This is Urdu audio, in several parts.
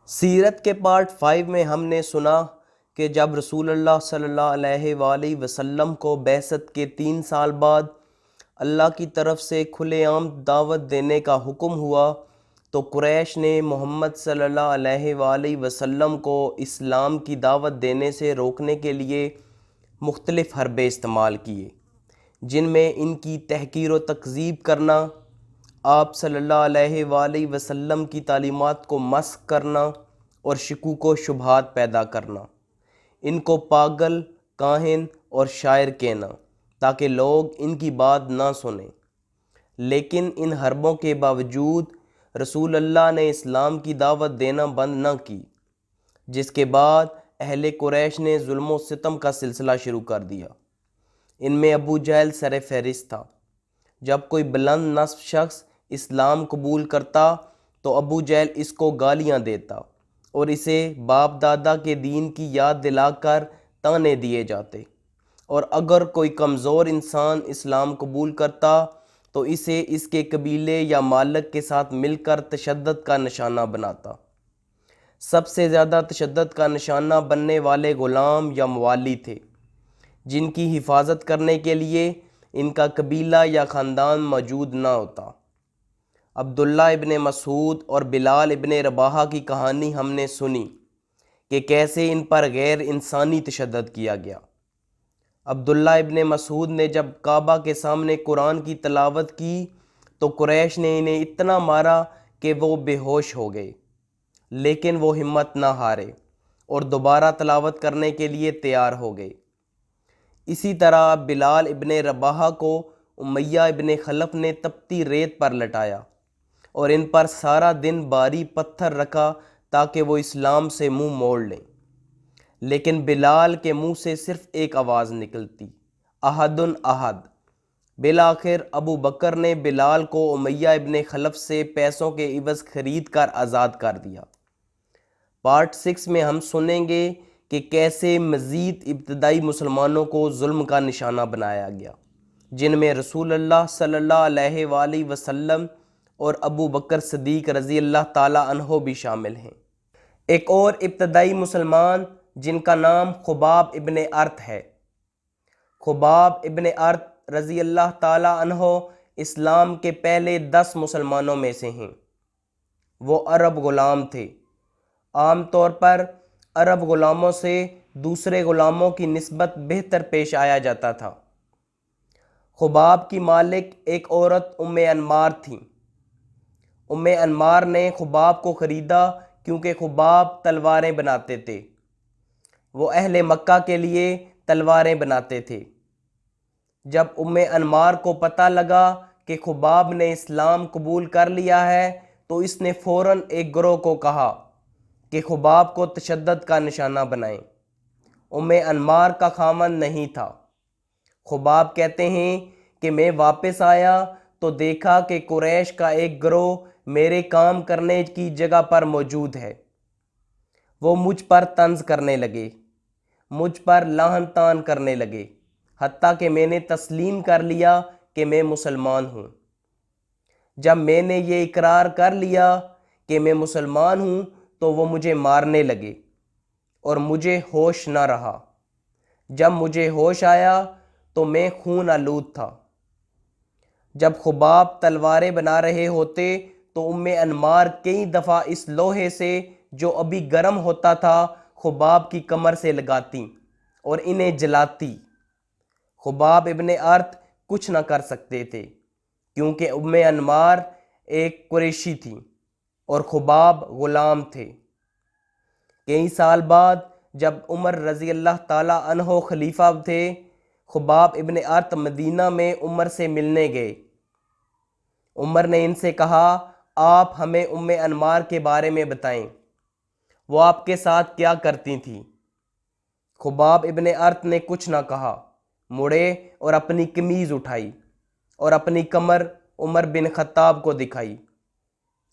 سیرت کے پارٹ 5 میں ہم نے سنا کہ جب رسول اللہ صلی اللہ علیہ وآلہ وسلم کو بعثت کے 3 سال بعد اللہ کی طرف سے کھلے عام دعوت دینے کا حکم ہوا تو قریش نے محمد صلی اللہ علیہ وآلہ وسلم کو اسلام کی دعوت دینے سے روکنے کے لیے مختلف حربے استعمال کیے، جن میں ان کی تحقیر و تکذیب کرنا، آپ صلی اللہ علیہ وآلہ وسلم کی تعلیمات کو مسخ کرنا اور شکوک و شبہات پیدا کرنا، ان کو پاگل، کاہن اور شاعر کہنا تاکہ لوگ ان کی بات نہ سنیں۔ لیکن ان حربوں کے باوجود رسول اللہ نے اسلام کی دعوت دینا بند نہ کی، جس کے بعد اہل قریش نے ظلم و ستم کا سلسلہ شروع کر دیا۔ ان میں ابو جہل سر فہرست تھا۔ جب کوئی بلند نسب شخص اسلام قبول کرتا تو ابو جہل اس کو گالیاں دیتا اور اسے باپ دادا کے دین کی یاد دلا کر طعنے دیے جاتے، اور اگر کوئی کمزور انسان اسلام قبول کرتا تو اسے اس کے قبیلے یا مالک کے ساتھ مل کر تشدد کا نشانہ بناتا۔ سب سے زیادہ تشدد کا نشانہ بننے والے غلام یا موالی تھے، جن کی حفاظت کرنے کے لیے ان کا قبیلہ یا خاندان موجود نہ ہوتا۔ عبداللہ ابن مسعود اور بلال ابن رباحہ کی کہانی ہم نے سنی کہ کیسے ان پر غیر انسانی تشدد کیا گیا۔ عبداللہ ابن مسعود نے جب کعبہ کے سامنے قرآن کی تلاوت کی تو قریش نے انہیں اتنا مارا کہ وہ بے ہوش ہو گئے، لیکن وہ ہمت نہ ہارے اور دوبارہ تلاوت کرنے کے لیے تیار ہو گئے۔ اسی طرح بلال ابن رباحہ کو امیہ ابن خلف نے تپتی ریت پر لٹایا اور ان پر سارا دن باری پتھر رکھا تاکہ وہ اسلام سے منہ موڑ لیں، لیکن بلال کے منہ سے صرف ایک آواز نکلتی، احد احد۔ بالآخر ابو بکر نے بلال کو امیہ ابن خلف سے پیسوں کے عوض خرید کر آزاد کر دیا۔ پارٹ 6 میں ہم سنیں گے کہ کیسے مزید ابتدائی مسلمانوں کو ظلم کا نشانہ بنایا گیا، جن میں رسول اللہ صلی اللہ علیہ وآلہ وسلم اور ابو بکر صدیق رضی اللہ تعالی عنہ بھی شامل ہیں۔ ایک اور ابتدائی مسلمان جن کا نام خباب ابن ارت ہے۔ خباب ابن ارت رضی اللہ تعالی عنہ اسلام کے پہلے 10 مسلمانوں میں سے ہیں۔ وہ عرب غلام تھے۔ عام طور پر عرب غلاموں سے دوسرے غلاموں کی نسبت بہتر پیش آیا جاتا تھا۔ خباب کی مالک ایک عورت ام انمار تھیں۔ ام انمار نے خباب کو خریدا کیونکہ خباب تلواریں بناتے تھے۔ وہ اہل مکہ کے لیے تلواریں بناتے تھے۔ جب ام انمار کو پتہ لگا کہ خباب نے اسلام قبول کر لیا ہے تو اس نے فوراً ایک گروہ کو کہا کہ خباب کو تشدد کا نشانہ بنائیں۔ ام انمار کا خاوند نہیں تھا۔ خباب کہتے ہیں کہ میں واپس آیا تو دیکھا کہ قریش کا ایک گروہ میرے کام کرنے کی جگہ پر موجود ہے۔ وہ مجھ پر طنز کرنے لگے، مجھ پر لعن طعن کرنے لگے، حتیٰ کہ میں نے تسلیم کر لیا کہ میں مسلمان ہوں۔ جب میں نے یہ اقرار کر لیا کہ میں مسلمان ہوں تو وہ مجھے مارنے لگے اور مجھے ہوش نہ رہا۔ جب مجھے ہوش آیا تو میں خون آلود تھا۔ جب خباب تلواریں بنا رہے ہوتے تو ام انمار کئی دفعہ اس لوہے سے جو ابھی گرم ہوتا تھا خباب کی کمر سے لگاتی اور انہیں جلاتی۔ خباب ابن ارت کچھ نہ کر سکتے تھے کیونکہ ام انمار ایک قریشی تھی اور خباب غلام تھے۔ کئی سال بعد جب عمر رضی اللہ تعالی عنہ خلیفہ تھے، خباب ابن ارت مدینہ میں عمر سے ملنے گئے۔ عمر نے ان سے کہا، آپ ہمیں ام انمار کے بارے میں بتائیں، وہ آپ کے ساتھ کیا کرتی تھیں؟ خباب ابن ارت نے کچھ نہ کہا، مڑے اور اپنی قمیض اٹھائی اور اپنی کمر عمر بن خطاب کو دکھائی۔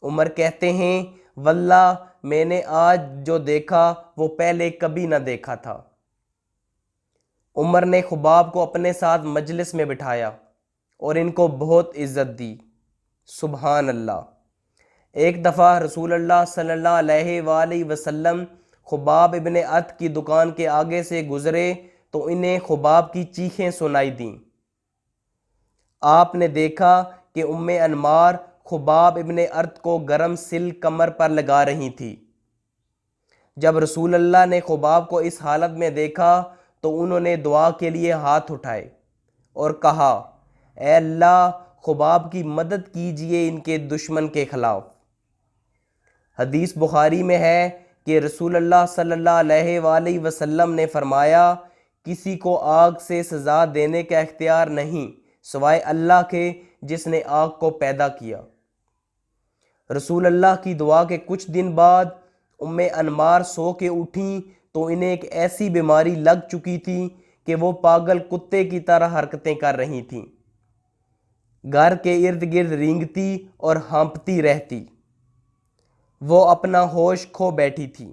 عمر کہتے ہیں، واللہ میں نے آج جو دیکھا وہ پہلے کبھی نہ دیکھا تھا۔ عمر نے خباب کو اپنے ساتھ مجلس میں بٹھایا اور ان کو بہت عزت دی۔ سبحان اللہ۔ ایک دفعہ رسول اللہ صلی اللہ علیہ وآلہ وسلم خباب ابن ارت کی دکان کے آگے سے گزرے تو انہیں خباب کی چیخیں سنائی دیں۔ آپ نے دیکھا کہ ام انمار خباب ابن ارت کو گرم سل کمر پر لگا رہی تھی۔ جب رسول اللہ نے خباب کو اس حالت میں دیکھا تو انہوں نے دعا کے لیے ہاتھ اٹھائے اور کہا، اے اللہ، خباب کی مدد کیجئے ان کے دشمن کے خلاف۔ حدیث بخاری میں ہے کہ رسول اللہ صلی اللہ علیہ وآلہ وسلم نے فرمایا، کسی کو آگ سے سزا دینے کا اختیار نہیں سوائے اللہ کے جس نے آگ کو پیدا کیا۔ رسول اللہ کی دعا کے کچھ دن بعد ام انمار سو کے اٹھیں تو انہیں ایک ایسی بیماری لگ چکی تھی کہ وہ پاگل کتے کی طرح حرکتیں کر رہی تھیں، گھر کے ارد گرد رینگتی اور ہانپتی رہتی، وہ اپنا ہوش کھو بیٹھی تھی۔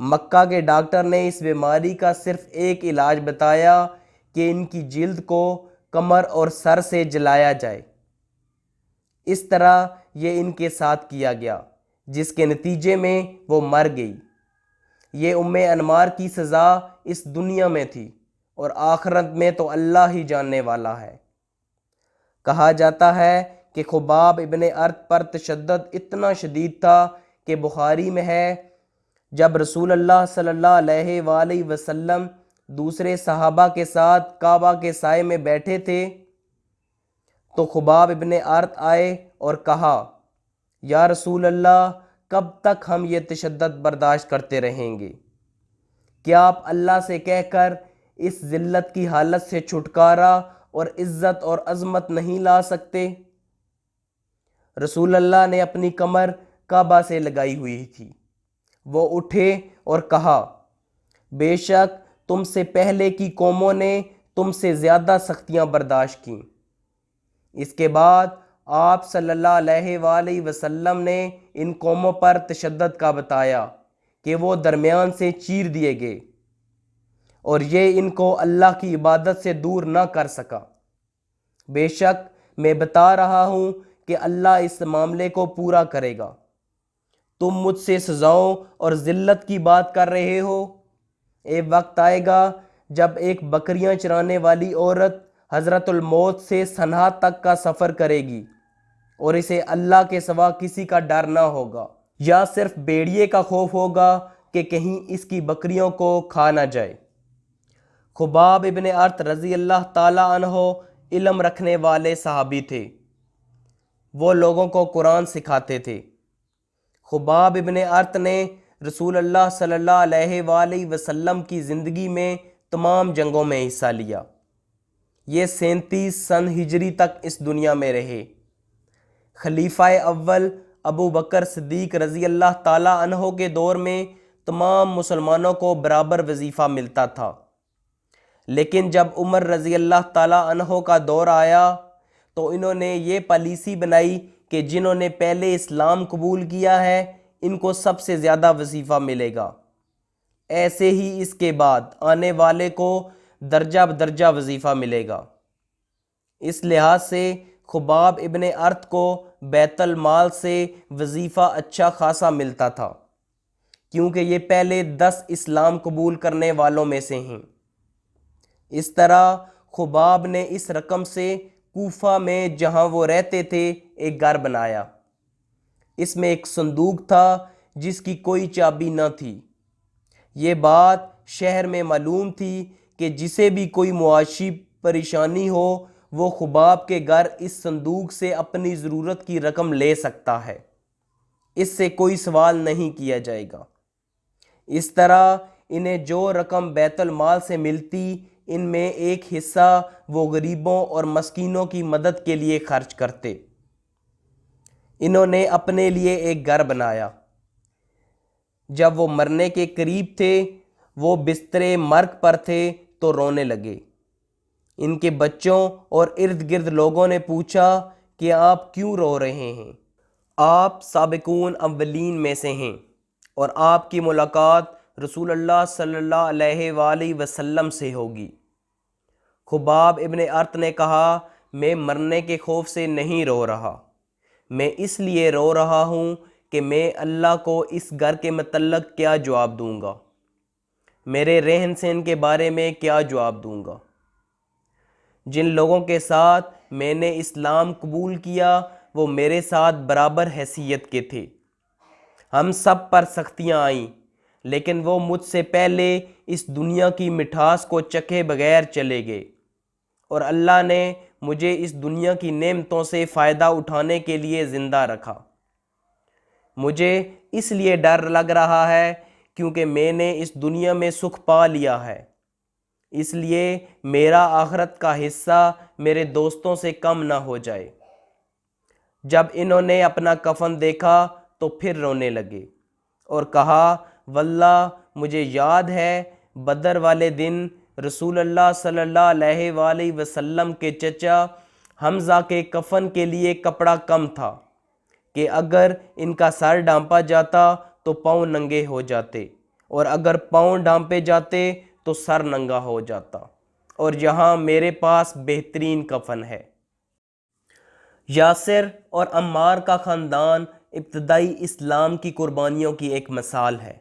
مکہ کے ڈاکٹر نے اس بیماری کا صرف ایک علاج بتایا کہ ان کی جلد کو کمر اور سر سے جلایا جائے۔ اس طرح یہ ان کے ساتھ کیا گیا، جس کے نتیجے میں وہ مر گئی۔ یہ ام انمار کی سزا اس دنیا میں تھی اور آخرت میں تو اللہ ہی جاننے والا ہے۔ کہا جاتا ہے کہ خباب ابن ارت پر تشدد اتنا شدید تھا کہ بخاری میں ہے، جب رسول اللہ صلی اللہ علیہ وآلہ وسلم دوسرے صحابہ کے ساتھ کعبہ کے سائے میں بیٹھے تھے تو خباب ابن ارت آئے اور کہا، یا رسول اللہ، کب تک ہم یہ تشدد برداشت کرتے رہیں گے؟ کیا آپ اللہ سے کہہ کر اس ذلت کی حالت سے چھٹکارا اور عزت اور عظمت نہیں لا سکتے؟ رسول اللہ نے اپنی کمر کعبہ سے لگائی ہوئی تھی۔ وہ اٹھے اور کہا، بے شک تم سے پہلے کی قوموں نے تم سے زیادہ سختیاں برداشت کیں۔ اس کے بعد آپ صلی اللہ علیہ وآلہ وسلم نے ان قوموں پر تشدد کا بتایا کہ وہ درمیان سے چیر دیے گئے اور یہ ان کو اللہ کی عبادت سے دور نہ کر سکا۔ بے شک میں بتا رہا ہوں کہ اللہ اس معاملے کو پورا کرے گا۔ تم مجھ سے سزاؤں اور ذلت کی بات کر رہے ہو۔ ایک وقت آئے گا جب ایک بکریاں چرانے والی عورت حضرت الموت سے صنعا تک کا سفر کرے گی اور اسے اللہ کے سوا کسی کا ڈر نہ ہوگا، یا صرف بھیڑیے کا خوف ہوگا کہ کہیں اس کی بکریوں کو کھا نہ جائے۔ خباب ابن ارت رضی اللہ تعالی عنہ علم رکھنے والے صحابی تھے، وہ لوگوں کو قرآن سکھاتے تھے۔ خباب ابن ارت نے رسول اللہ صلی اللہ علیہ وآلہ وسلم کی زندگی میں تمام جنگوں میں حصہ لیا۔ یہ 37 سن ہجری تک اس دنیا میں رہے۔ خلیفہ اول ابو بکر صدیق رضی اللہ تعالی عنہ کے دور میں تمام مسلمانوں کو برابر وظیفہ ملتا تھا، لیکن جب عمر رضی اللہ تعالی عنہ کا دور آیا تو انہوں نے یہ پالیسی بنائی کہ جنہوں نے پہلے اسلام قبول کیا ہے ان کو سب سے زیادہ وظیفہ ملے گا، ایسے ہی اس کے بعد آنے والے کو درجہ بدرجہ وظیفہ ملے گا۔ اس لحاظ سے خباب ابن ارت کو بیت المال سے وظیفہ اچھا خاصا ملتا تھا، کیونکہ یہ پہلے 10 اسلام قبول کرنے والوں میں سے ہیں۔ اس طرح خباب نے اس رقم سے کوفہ میں جہاں وہ رہتے تھے ایک گھر بنایا۔ اس میں ایک صندوق تھا جس کی کوئی چابی نہ تھی۔ یہ بات شہر میں معلوم تھی کہ جسے بھی کوئی معاشی پریشانی ہو وہ خباب کے گھر اس صندوق سے اپنی ضرورت کی رقم لے سکتا ہے، اس سے کوئی سوال نہیں کیا جائے گا۔ اس طرح انہیں جو رقم بیت المال سے ملتی ان میں ایک حصہ وہ غریبوں اور مسکینوں کی مدد کے لیے خرچ کرتے۔ انہوں نے اپنے لیے ایک گھر بنایا۔ جب وہ مرنے کے قریب تھے، وہ بستر مرگ پر تھے تو رونے لگے۔ ان کے بچوں اور ارد گرد لوگوں نے پوچھا کہ آپ کیوں رو رہے ہیں؟ آپ سابقون اولین میں سے ہیں اور آپ کی ملاقات رسول اللہ صلی اللہ علیہ وآلہ وسلم سے ہوگی۔ خباب ابن ارت نے کہا، میں مرنے کے خوف سے نہیں رو رہا، میں اس لیے رو رہا ہوں کہ میں اللہ کو اس گھر کے متعلق کیا جواب دوں گا، میرے رہن سہن کے بارے میں کیا جواب دوں گا۔ جن لوگوں کے ساتھ میں نے اسلام قبول کیا وہ میرے ساتھ برابر حیثیت کے تھے۔ ہم سب پر سختیاں آئیں، لیکن وہ مجھ سے پہلے اس دنیا کی مٹھاس کو چکھے بغیر چلے گئے، اور اللہ نے مجھے اس دنیا کی نعمتوں سے فائدہ اٹھانے کے لیے زندہ رکھا۔ مجھے اس لیے ڈر لگ رہا ہے کیونکہ میں نے اس دنیا میں سکھ پا لیا ہے، اس لیے میرا آخرت کا حصہ میرے دوستوں سے کم نہ ہو جائے۔ جب انہوں نے اپنا کفن دیکھا تو پھر رونے لگے اور کہا، واللہ مجھے یاد ہے بدر والے دن رسول اللہ صلی اللہ علیہ وآلہ وسلم کے چچا حمزہ کے کفن کے لیے کپڑا کم تھا کہ اگر ان کا سر ڈھانپا جاتا تو پاؤں ننگے ہو جاتے، اور اگر پاؤں ڈھانپے جاتے تو سر ننگا ہو جاتا، اور یہاں میرے پاس بہترین کفن ہے۔ یاسر اور عمار کا خاندان ابتدائی اسلام کی قربانیوں کی ایک مثال ہے۔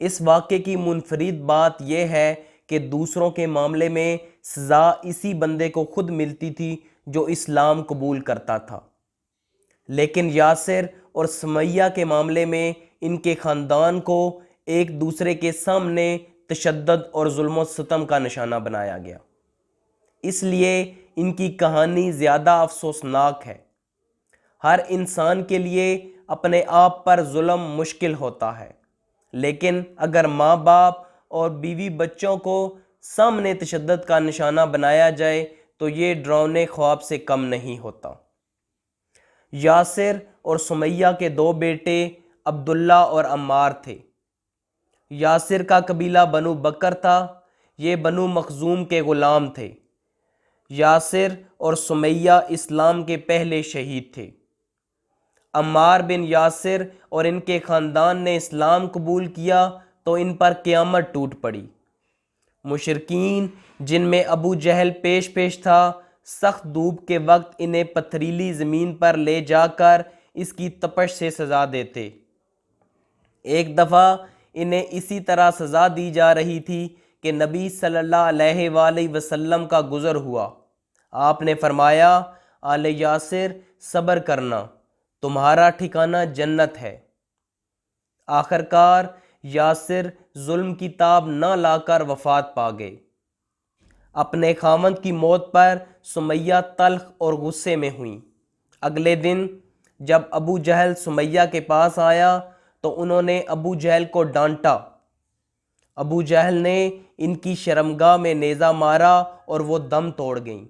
اس واقعے کی منفرد بات یہ ہے کہ دوسروں کے معاملے میں سزا اسی بندے کو خود ملتی تھی جو اسلام قبول کرتا تھا، لیکن یاسر اور سمیہ کے معاملے میں ان کے خاندان کو ایک دوسرے کے سامنے تشدد اور ظلم و ستم کا نشانہ بنایا گیا، اس لیے ان کی کہانی زیادہ افسوسناک ہے۔ ہر انسان کے لیے اپنے آپ پر ظلم مشکل ہوتا ہے، لیکن اگر ماں باپ اور بیوی بچوں کو سامنے تشدد کا نشانہ بنایا جائے تو یہ ڈراؤنے خواب سے کم نہیں ہوتا۔ یاسر اور سمیہ کے دو بیٹے عبداللہ اور عمار تھے۔ یاسر کا قبیلہ بنو بکر تھا، یہ بنو مخزوم کے غلام تھے۔ یاسر اور سمیہ اسلام کے پہلے شہید تھے۔ عمار بن یاسر اور ان کے خاندان نے اسلام قبول کیا تو ان پر قیامت ٹوٹ پڑی۔ مشرکین جن میں ابو جہل پیش تھا سخت دھوپ کے وقت انہیں پتھریلی زمین پر لے جا کر اس کی تپش سے سزا دیتے۔ ایک دفعہ انہیں اسی طرح سزا دی جا رہی تھی کہ نبی صلی اللہ علیہ وآلہ وسلم کا گزر ہوا۔ آپ نے فرمایا، آل یاسر صبر کرنا، تمہارا ٹھکانہ جنت ہے۔ آخرکار یاسر ظلم کی تاب نہ لا کر وفات پا گئے۔ اپنے خاوند کی موت پر سمیہ تلخ اور غصے میں ہوئیں۔ اگلے دن جب ابو جہل سمیہ کے پاس آیا تو انہوں نے ابو جہل کو ڈانٹا۔ ابو جہل نے ان کی شرمگاہ میں نیزہ مارا اور وہ دم توڑ گئیں۔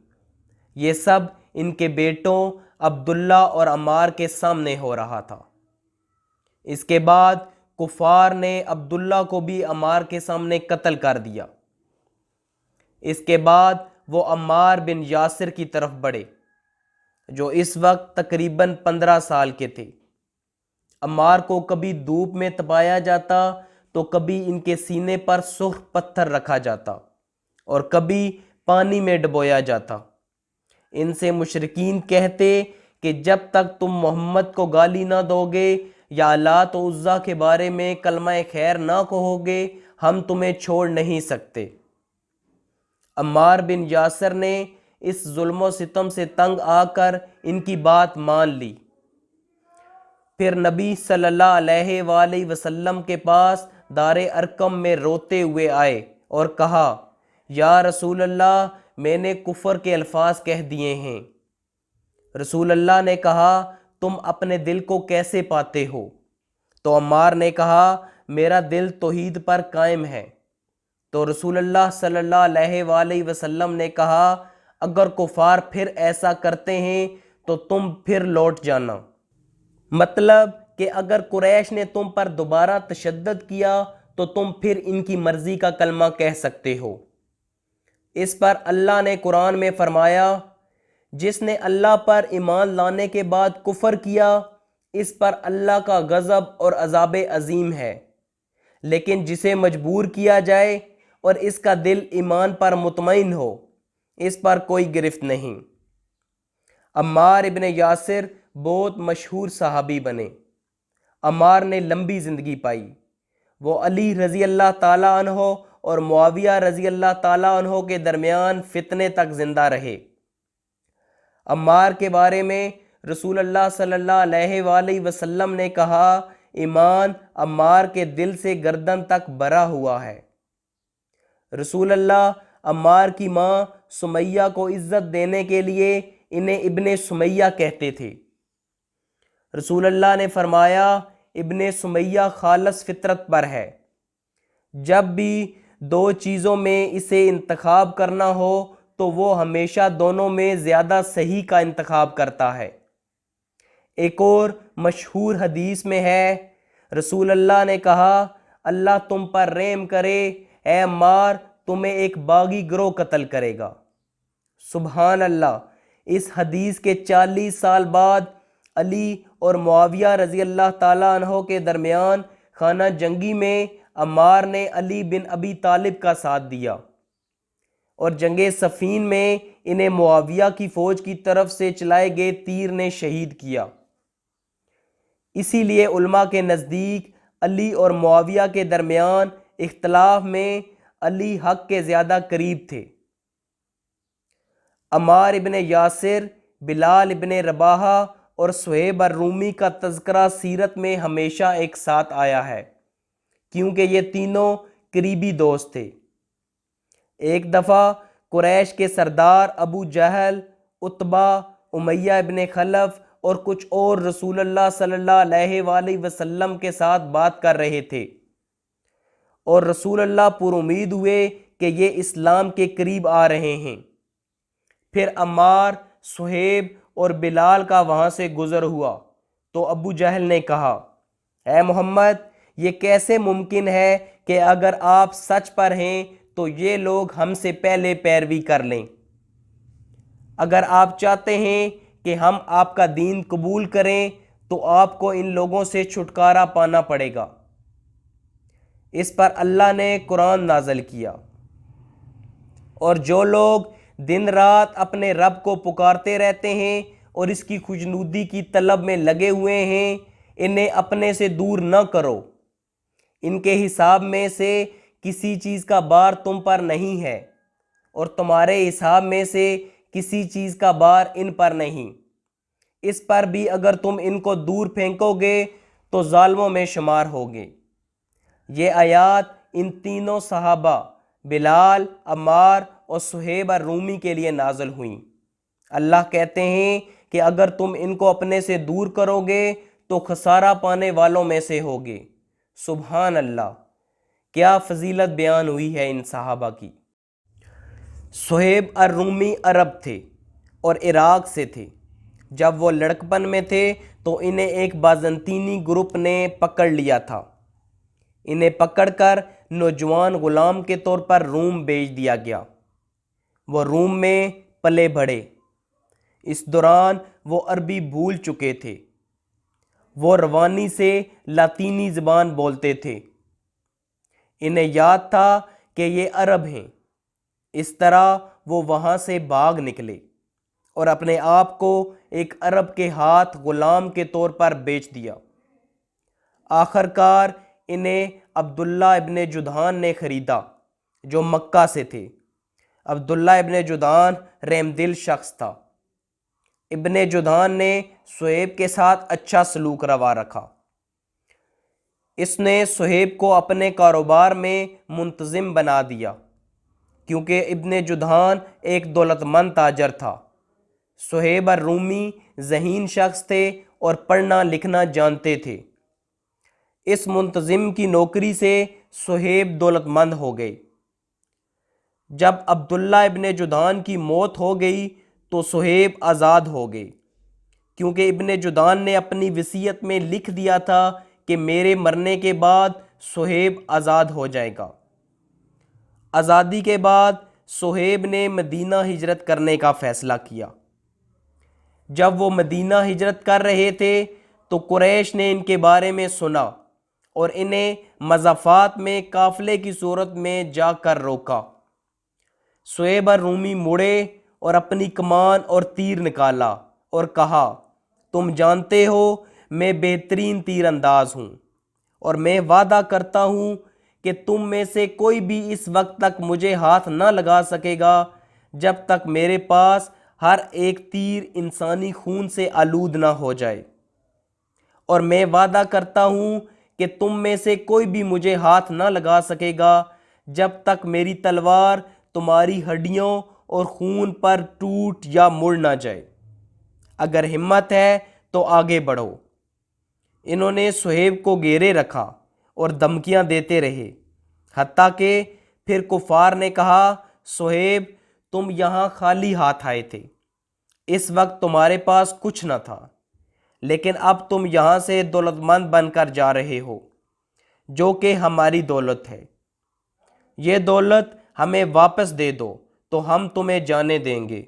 یہ سب ان کے بیٹوں عبداللہ اور عمار کے سامنے ہو رہا تھا۔ اس کے بعد کفار نے عبداللہ کو بھی عمار کے سامنے قتل کر دیا۔ اس کے بعد وہ عمار بن یاسر کی طرف بڑھے جو اس وقت تقریباً 15 سال کے تھے۔ عمار کو کبھی دھوپ میں تپایا جاتا تو کبھی ان کے سینے پر سرخ پتھر رکھا جاتا اور کبھی پانی میں ڈبویا جاتا۔ ان سے مشرکین کہتے کہ جب تک تم محمد کو گالی نہ دو گے یا لات و عزیٰ کے بارے میں کلمہ خیر نہ کہو گے ہم تمہیں چھوڑ نہیں سکتے۔ عمار بن یاسر نے اس ظلم و ستم سے تنگ آ کر ان کی بات مان لی۔ پھر نبی صلی اللہ علیہ وآلہ وسلم کے پاس دار ارقم میں روتے ہوئے آئے اور کہا، یا رسول اللہ میں نے کفر کے الفاظ کہہ دیے ہیں۔ رسول اللہ نے کہا، تم اپنے دل کو کیسے پاتے ہو؟ تو عمار نے کہا، میرا دل توحید پر قائم ہے۔ تو رسول اللہ صلی اللہ علیہ وآلہ وسلم نے کہا، اگر کفار پھر ایسا کرتے ہیں تو تم پھر لوٹ جانا۔ مطلب کہ اگر قریش نے تم پر دوبارہ تشدد کیا تو تم پھر ان کی مرضی کا کلمہ کہہ سکتے ہو۔ اس پر اللہ نے قرآن میں فرمایا، جس نے اللہ پر ایمان لانے کے بعد کفر کیا اس پر اللہ کا غضب اور عذاب عظیم ہے، لیکن جسے مجبور کیا جائے اور اس کا دل ایمان پر مطمئن ہو اس پر کوئی گرفت نہیں۔ عمار ابن یاسر بہت مشہور صحابی بنے۔ عمار نے لمبی زندگی پائی۔ وہ علی رضی اللہ تعالیٰ عنہ اور معاویہ رضی اللہ تعالیٰ عنہ کے درمیان فتنے تک زندہ رہے۔ عمار کے بارے میں رسول اللہ صلی اللہ علیہ وآلہ وسلم نے کہا، ایمان عمار کے دل سے گردن تک بھرا ہوا ہے۔ رسول اللہ عمار کی ماں سمیہ کو عزت دینے کے لیے انہیں ابن سمیہ کہتے تھے۔ رسول اللہ نے فرمایا، ابن سمیہ خالص فطرت پر ہے۔ جب بھی دو چیزوں میں اسے انتخاب کرنا ہو تو وہ ہمیشہ دونوں میں زیادہ صحیح کا انتخاب کرتا ہے۔ ایک اور مشہور حدیث میں ہے، رسول اللہ نے کہا، اللہ تم پر رحم کرے، اے عمار تمہیں ایک باغی گروہ قتل کرے گا۔ سبحان اللہ۔ اس حدیث کے 40 سال بعد علی اور معاویہ رضی اللہ تعالیٰ عنہ کے درمیان خانہ جنگی میں عمار نے علی بن ابی طالب کا ساتھ دیا اور جنگ صفین میں انہیں معاویہ کی فوج کی طرف سے چلائے گئے تیر نے شہید کیا۔ اسی لیے علماء کے نزدیک علی اور معاویہ کے درمیان اختلاف میں علی حق کے زیادہ قریب تھے۔ عمار ابن یاسر، بلال ابن رباحہ اور صہیب الرومی کا تذکرہ سیرت میں ہمیشہ ایک ساتھ آیا ہے، کیونکہ یہ تینوں قریبی دوست تھے۔ ایک دفعہ قریش کے سردار ابو جہل، عتبہ، امیہ ابن خلف اور کچھ اور رسول اللہ صلی اللہ علیہ وآلہ وسلم کے ساتھ بات کر رہے تھے اور رسول اللہ پر امید ہوئے کہ یہ اسلام کے قریب آ رہے ہیں۔ پھر عمار، صہیب اور بلال کا وہاں سے گزر ہوا تو ابو جہل نے کہا، اے محمد، یہ کیسے ممکن ہے کہ اگر آپ سچ پر ہیں تو یہ لوگ ہم سے پہلے پیروی کر لیں؟ اگر آپ چاہتے ہیں کہ ہم آپ کا دین قبول کریں تو آپ کو ان لوگوں سے چھٹکارا پانا پڑے گا۔ اس پر اللہ نے قرآن نازل کیا، اور جو لوگ دن رات اپنے رب کو پکارتے رہتے ہیں اور اس کی خوشنودی کی طلب میں لگے ہوئے ہیں، انہیں اپنے سے دور نہ کرو۔ ان کے حساب میں سے کسی چیز کا بار تم پر نہیں ہے اور تمہارے حساب میں سے کسی چیز کا بار ان پر نہیں۔ اس پر بھی اگر تم ان کو دور پھینکو گے تو ظالموں میں شمار ہوگے۔ یہ آیات ان تینوں صحابہ بلال، عمار اور صہیب الرومی کے لیے نازل ہوئیں۔ اللہ کہتے ہیں کہ اگر تم ان کو اپنے سے دور کرو گے تو خسارہ پانے والوں میں سے ہوگے۔ سبحان اللہ، کیا فضیلت بیان ہوئی ہے ان صحابہ کی۔ صہیب الرومی عرب تھے اور عراق سے تھے۔ جب وہ لڑکپن میں تھے تو انہیں ایک بازنطینی گروپ نے پکڑ لیا تھا۔ انہیں پکڑ کر نوجوان غلام کے طور پر روم بھیج دیا گیا۔ وہ روم میں پلے بڑھے۔ اس دوران وہ عربی بھول چکے تھے۔ وہ روانی سے لاطینی زبان بولتے تھے۔ انہیں یاد تھا کہ یہ عرب ہیں۔ اس طرح وہ وہاں سے بھاگ نکلے اور اپنے آپ کو ایک عرب کے ہاتھ غلام کے طور پر بیچ دیا۔ آخر کار انہیں عبداللہ ابن جدعان نے خریدا جو مکہ سے تھے۔ عبداللہ ابن جدعان رحم دل شخص تھا۔ ابن جدعان نے صہیب کے ساتھ اچھا سلوک روا رکھا۔ اس نے صہیب کو اپنے کاروبار میں منتظم بنا دیا، کیونکہ ابن جدعان ایک دولت مند تاجر تھا۔ صہیب الرومی ذہین شخص تھے اور پڑھنا لکھنا جانتے تھے۔ اس منتظم کی نوکری سے صہیب دولت مند ہو گئے۔ جب عبداللہ ابن جدعان کی موت ہو گئی تو صہیب آزاد ہو گئے، کیونکہ ابن جدعان نے اپنی وصیت میں لکھ دیا تھا کہ میرے مرنے کے بعد صہیب آزاد ہو جائے گا۔ آزادی کے بعد صہیب نے مدینہ ہجرت کرنے کا فیصلہ کیا۔ جب وہ مدینہ ہجرت کر رہے تھے تو قریش نے ان کے بارے میں سنا اور انہیں مضافات میں قافلے کی صورت میں جا کر روکا۔ صہیب الرومی مڑے اور اپنی کمان اور تیر نکالا اور کہا، تم جانتے ہو میں بہترین تیر انداز ہوں، اور میں وعدہ کرتا ہوں کہ تم میں سے کوئی بھی اس وقت تک مجھے ہاتھ نہ لگا سکے گا جب تک میرے پاس ہر ایک تیر انسانی خون سے آلود نہ ہو جائے، اور میں وعدہ کرتا ہوں کہ تم میں سے کوئی بھی مجھے ہاتھ نہ لگا سکے گا جب تک میری تلوار تمہاری ہڈیوں اور خون پر ٹوٹ یا مڑ نہ جائے۔ اگر ہمت ہے تو آگے بڑھو۔ انہوں نے صہیب کو گھیرے رکھا اور دھمکیاں دیتے رہے، حتیٰ کہ پھر کفار نے کہا، صہیب تم یہاں خالی ہاتھ آئے تھے، اس وقت تمہارے پاس کچھ نہ تھا، لیکن اب تم یہاں سے دولت مند بن کر جا رہے ہو، جو کہ ہماری دولت ہے۔ یہ دولت ہمیں واپس دے دو تو ہم تمہیں جانے دیں گے۔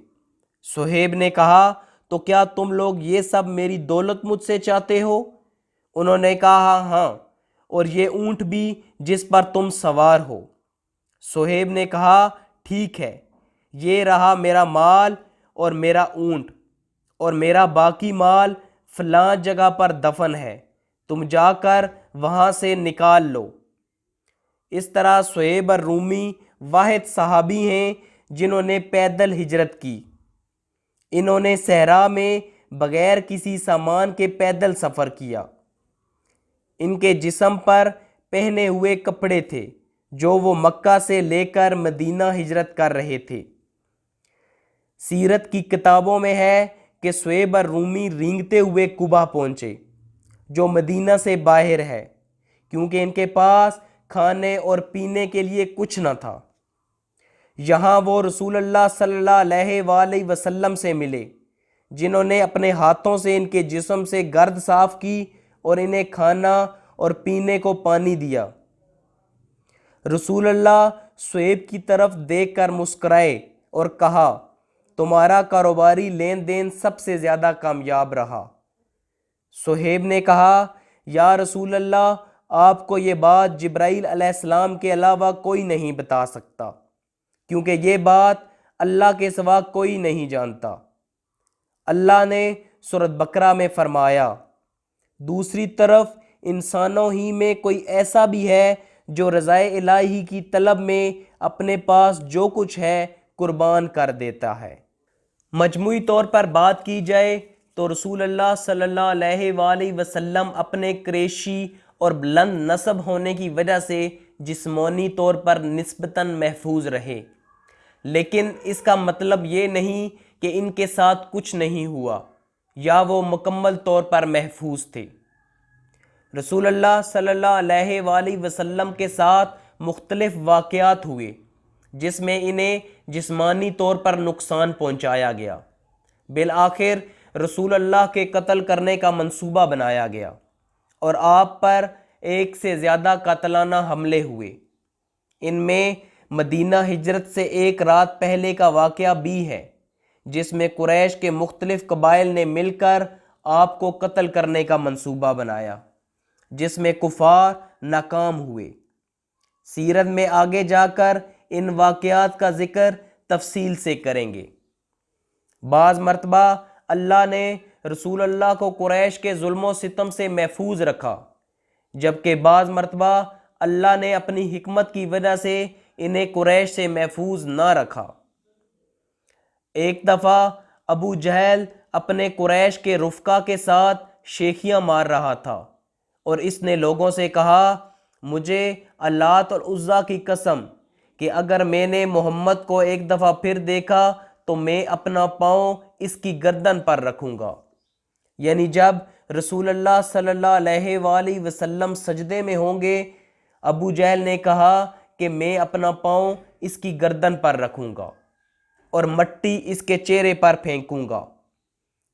صہیب نے کہا، تو کیا تم لوگ یہ سب میری دولت مجھ سے چاہتے ہو؟ انہوں نے کہا، ہاں، اور یہ اونٹ بھی جس پر تم سوار ہو۔ صہیب نے کہا، ٹھیک ہے، یہ رہا میرا مال اور میرا اونٹ، اور میرا باقی مال فلاں جگہ پر دفن ہے، تم جا کر وہاں سے نکال لو۔ اس طرح صہیب الرومی واحد صحابی ہیں جنہوں نے پیدل ہجرت کی۔ انہوں نے صحرا میں بغیر کسی سامان کے پیدل سفر کیا۔ ان کے جسم پر پہنے ہوئے کپڑے تھے جو وہ مکہ سے لے کر مدینہ ہجرت کر رہے تھے۔ سیرت کی کتابوں میں ہے کہ صہیب الرومی رینگتے ہوئے قبا پہنچے جو مدینہ سے باہر ہے، کیونکہ ان کے پاس کھانے اور پینے کے لیے کچھ نہ تھا۔ یہاں وہ رسول اللہ صلی اللہ علیہ وآلہ وسلم سے ملے، جنہوں نے اپنے ہاتھوں سے ان کے جسم سے گرد صاف کی اور انہیں کھانا اور پینے کو پانی دیا۔ رسول اللہ صہیب کی طرف دیکھ کر مسکرائے اور کہا، تمہارا کاروباری لین دین سب سے زیادہ کامیاب رہا۔ صہیب نے کہا، یا رسول اللہ، آپ کو یہ بات جبرائیل علیہ السلام کے علاوہ کوئی نہیں بتا سکتا، کیونکہ یہ بات اللہ کے سوا کوئی نہیں جانتا۔ اللہ نے سورۃ بقرہ میں فرمایا، دوسری طرف انسانوں ہی میں کوئی ایسا بھی ہے جو رضائے الہی کی طلب میں اپنے پاس جو کچھ ہے قربان کر دیتا ہے۔ مجموعی طور پر بات کی جائے تو رسول اللہ صلی اللہ علیہ وآلہ وسلم اپنے قریشی اور بلند نسب ہونے کی وجہ سے جسمانی طور پر نسبتاً محفوظ رہے، لیکن اس کا مطلب یہ نہیں کہ ان کے ساتھ کچھ نہیں ہوا یا وہ مکمل طور پر محفوظ تھے۔ رسول اللہ صلی اللہ علیہ وآلہ وسلم کے ساتھ مختلف واقعات ہوئے جس میں انہیں جسمانی طور پر نقصان پہنچایا گیا۔ بالآخر رسول اللہ کے قتل کرنے کا منصوبہ بنایا گیا اور آپ پر ایک سے زیادہ قاتلانہ حملے ہوئے۔ ان میں مدینہ ہجرت سے ایک رات پہلے کا واقعہ بھی ہے جس میں قریش کے مختلف قبائل نے مل کر آپ کو قتل کرنے کا منصوبہ بنایا، جس میں کفار ناکام ہوئے۔ سیرت میں آگے جا کر ان واقعات کا ذکر تفصیل سے کریں گے۔ بعض مرتبہ اللہ نے رسول اللہ کو قریش کے ظلم و ستم سے محفوظ رکھا، جبکہ بعض مرتبہ اللہ نے اپنی حکمت کی وجہ سے انہیں قریش سے محفوظ نہ رکھا۔ ایک دفعہ ابو جہل اپنے قریش کے رفقا کے ساتھ شیخیاں مار رہا تھا اور اس نے لوگوں سے کہا، مجھے اللات اور عزیٰ کی قسم کہ اگر میں نے محمد کو ایک دفعہ پھر دیکھا تو میں اپنا پاؤں اس کی گردن پر رکھوں گا۔ یعنی جب رسول اللہ صلی اللہ علیہ وآلہ وسلم سجدے میں ہوں گے، ابو جہل نے کہا کہ میں اپنا پاؤں اس کی گردن پر رکھوں گا اور مٹی اس کے چہرے پر پھینکوں گا،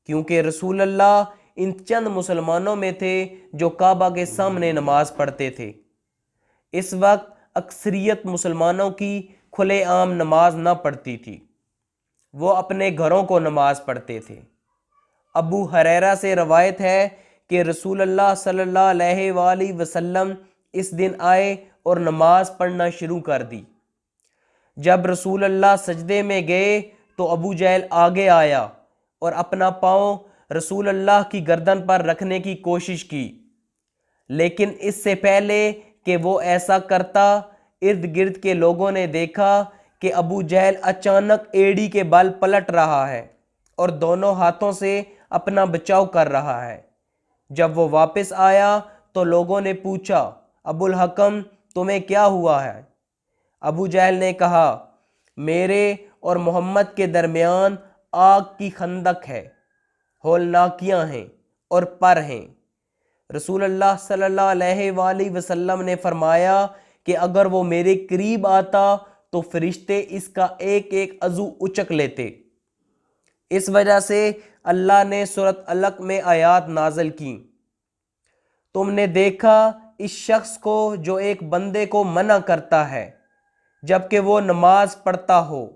کیونکہ رسول اللہ ان چند مسلمانوں میں تھے جو کعبہ کے سامنے نماز پڑھتے تھے۔ اس وقت اکثریت مسلمانوں کی کھلے عام نماز نہ پڑھتی تھی، وہ اپنے گھروں کو نماز پڑھتے تھے۔ ابو ہریرہ سے روایت ہے کہ رسول اللہ صلی اللہ علیہ وآلہ وسلم اس دن آئے اور نماز پڑھنا شروع کر دی۔ جب رسول اللہ سجدے میں گئے تو ابو جہل آگے آیا اور اپنا پاؤں رسول اللہ کی گردن پر رکھنے کی کوشش کی، لیکن اس سے پہلے کہ وہ ایسا کرتا، ارد گرد کے لوگوں نے دیکھا کہ ابو جہل اچانک ایڑی کے بل پلٹ رہا ہے اور دونوں ہاتھوں سے اپنا بچاؤ کر رہا ہے۔ جب وہ واپس آیا تو لوگوں نے پوچھا، ابو الحکم تمہیں کیا ہوا ہے؟ ابو جہل نے کہا، میرے اور محمد کے درمیان آگ کی خندق ہے، ہولناکیاں ہیں اور پر ہیں۔ رسول اللہ صلی اللہ علیہ وآلہ وسلم نے فرمایا کہ اگر وہ میرے قریب آتا تو فرشتے اس کا ایک ایک عضو اچک لیتے۔ اس وجہ سے اللہ نے سورۃ علق میں آیات نازل کی، تم نے دیکھا اس شخص کو جو ایک بندے کو منع کرتا ہے جبکہ وہ نماز پڑھتا ہو،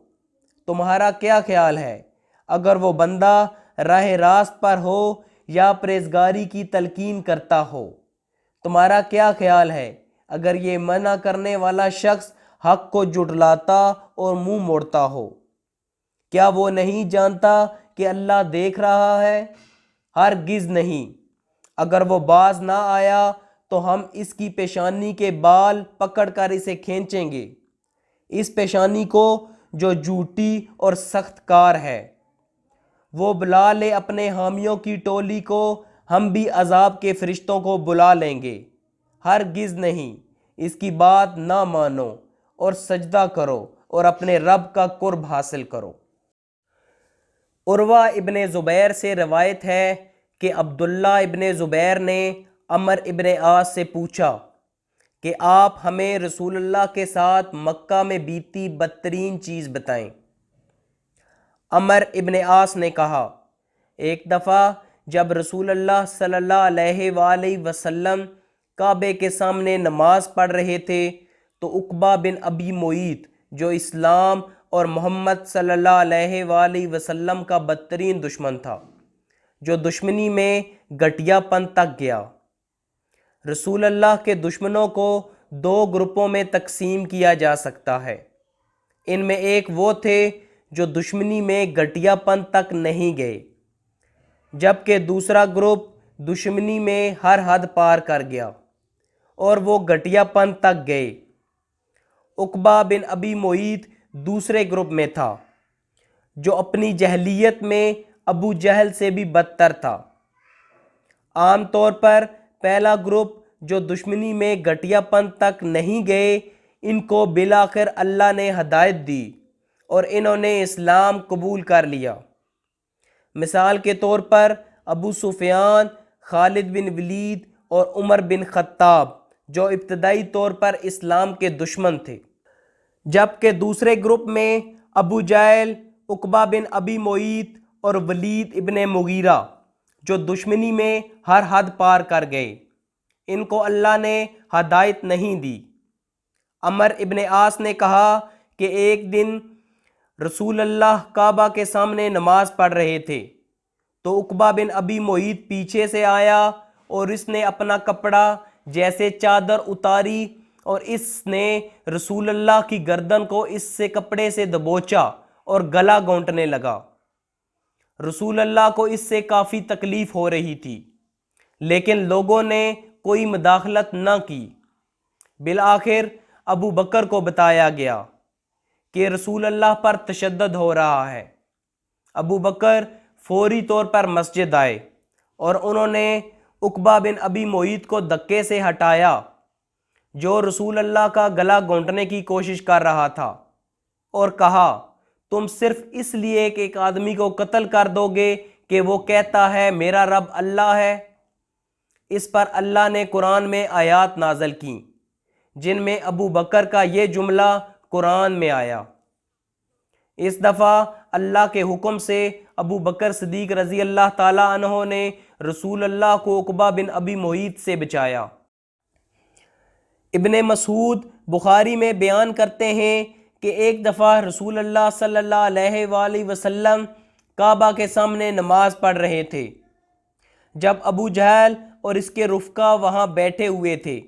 تمہارا کیا خیال ہے اگر وہ بندہ راہ راست پر ہو یا پرہیزگاری کی تلقین کرتا ہو؟ تمہارا کیا خیال ہے اگر یہ منع کرنے والا شخص حق کو جھٹلاتا اور منہ موڑتا ہو؟ کیا وہ نہیں جانتا کہ اللہ دیکھ رہا ہے؟ ہرگز نہیں۔ اگر وہ باز نہ آیا تو ہم اس کی پیشانی کے بال پکڑ کر اسے کھینچیں گے، اس پیشانی کو جو جھوٹی اور سخت کار ہے۔ وہ بلا لے اپنے حامیوں کی ٹولی کو، ہم بھی عذاب کے فرشتوں کو بلا لیں گے۔ ہرگز نہیں، اس کی بات نہ مانو اور سجدہ کرو اور اپنے رب کا قرب حاصل کرو۔ عروہ ابن زبیر سے روایت ہے کہ عبداللہ ابن زبیر نے عمر ابن عاص سے پوچھا کہ آپ ہمیں رسول اللہ کے ساتھ مکہ میں بیتی بدترین چیز بتائیں۔ عمر ابن عاص نے کہا، ایک دفعہ جب رسول اللہ صلی اللہ علیہ وآلہ وسلم کعبے کے سامنے نماز پڑھ رہے تھے تو عقبہ بن ابی معیط جو اسلام اور محمد صلی اللہ علیہ وآلہ وسلم کا بدترین دشمن تھا، جو دشمنی میں گھٹیا پن تک گیا۔ رسول اللہ کے دشمنوں کو دو گروپوں میں تقسیم کیا جا سکتا ہے، ان میں ایک وہ تھے جو دشمنی میں گھٹیا پن تک نہیں گئے، جبکہ دوسرا گروپ دشمنی میں ہر حد پار کر گیا اور وہ گھٹیا پن تک گئے۔ عقبہ بن ابی معیط دوسرے گروپ میں تھا، جو اپنی جہلیت میں ابو جہل سے بھی بدتر تھا۔ عام طور پر پہلا گروپ جو دشمنی میں گھٹیا پن تک نہیں گئے، ان کو بالآخر اللہ نے ہدایت دی اور انہوں نے اسلام قبول کر لیا۔ مثال کے طور پر ابو سفیان، خالد بن ولید اور عمر بن خطاب، جو ابتدائی طور پر اسلام کے دشمن تھے، جبکہ دوسرے گروپ میں ابو جہل، عقبہ بن ابی معیط اور ولید ابن مغیرہ، جو دشمنی میں ہر حد پار کر گئے، ان کو اللہ نے ہدایت نہیں دی۔ عمر ابن عاص نے کہا کہ ایک دن رسول اللہ کعبہ کے سامنے نماز پڑھ رہے تھے تو عقبہ بن ابی معیط پیچھے سے آیا اور اس نے اپنا کپڑا جیسے چادر اتاری اور اس نے رسول اللہ کی گردن کو اس سے کپڑے سے دبوچا اور گلا گھونٹنے لگا۔ رسول اللہ کو اس سے کافی تکلیف ہو رہی تھی، لیکن لوگوں نے کوئی مداخلت نہ کی۔ بالآخر ابو بکر کو بتایا گیا کہ رسول اللہ پر تشدد ہو رہا ہے۔ ابو بکر فوری طور پر مسجد آئے اور انہوں نے عقبہ بن ابی معیط کو دھکے سے ہٹایا، جو رسول اللہ کا گلا گھونٹنے کی کوشش کر رہا تھا، اور کہا، تم صرف اس لیے کہ ایک آدمی کو قتل کر دو گے کہ وہ کہتا ہے میرا رب اللہ ہے؟ اس پر اللہ نے قرآن میں آیات نازل کیں جن میں ابو بکر کا یہ جملہ قرآن میں آیا۔ اس دفعہ اللہ کے حکم سے ابو بکر صدیق رضی اللہ تعالیٰ عنہ نے رسول اللہ کو عقبہ بن ابی معیط سے بچایا۔ ابن مسعود بخاری میں بیان کرتے ہیں کہ ایک دفعہ رسول اللہ صلی اللہ علیہ وآلہ وسلم کعبہ کے سامنے نماز پڑھ رہے تھے، جب ابو جہل اور اس کے رفقا وہاں بیٹھے ہوئے تھے۔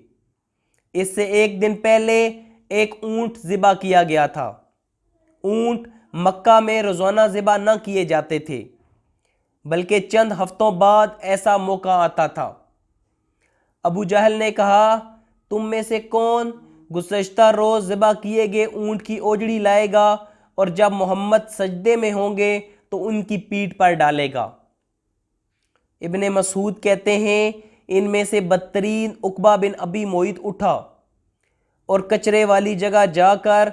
اس سے ایک دن پہلے ایک اونٹ ذبح کیا گیا تھا۔ اونٹ مکہ میں روزانہ ذبح نہ کیے جاتے تھے، بلکہ چند ہفتوں بعد ایسا موقع آتا تھا۔ ابو جہل نے کہا، تم میں سے کون گزشتہ روز ذبح کیے گئے اونٹ کی اوجڑی لائے گا اور جب محمد سجدے میں ہوں گے تو ان کی پیٹھ پر ڈالے گا؟ ابن مسعود کہتے ہیں، ان میں سے بدترین عقبہ بن ابی معیط اٹھا اور کچرے والی جگہ جا کر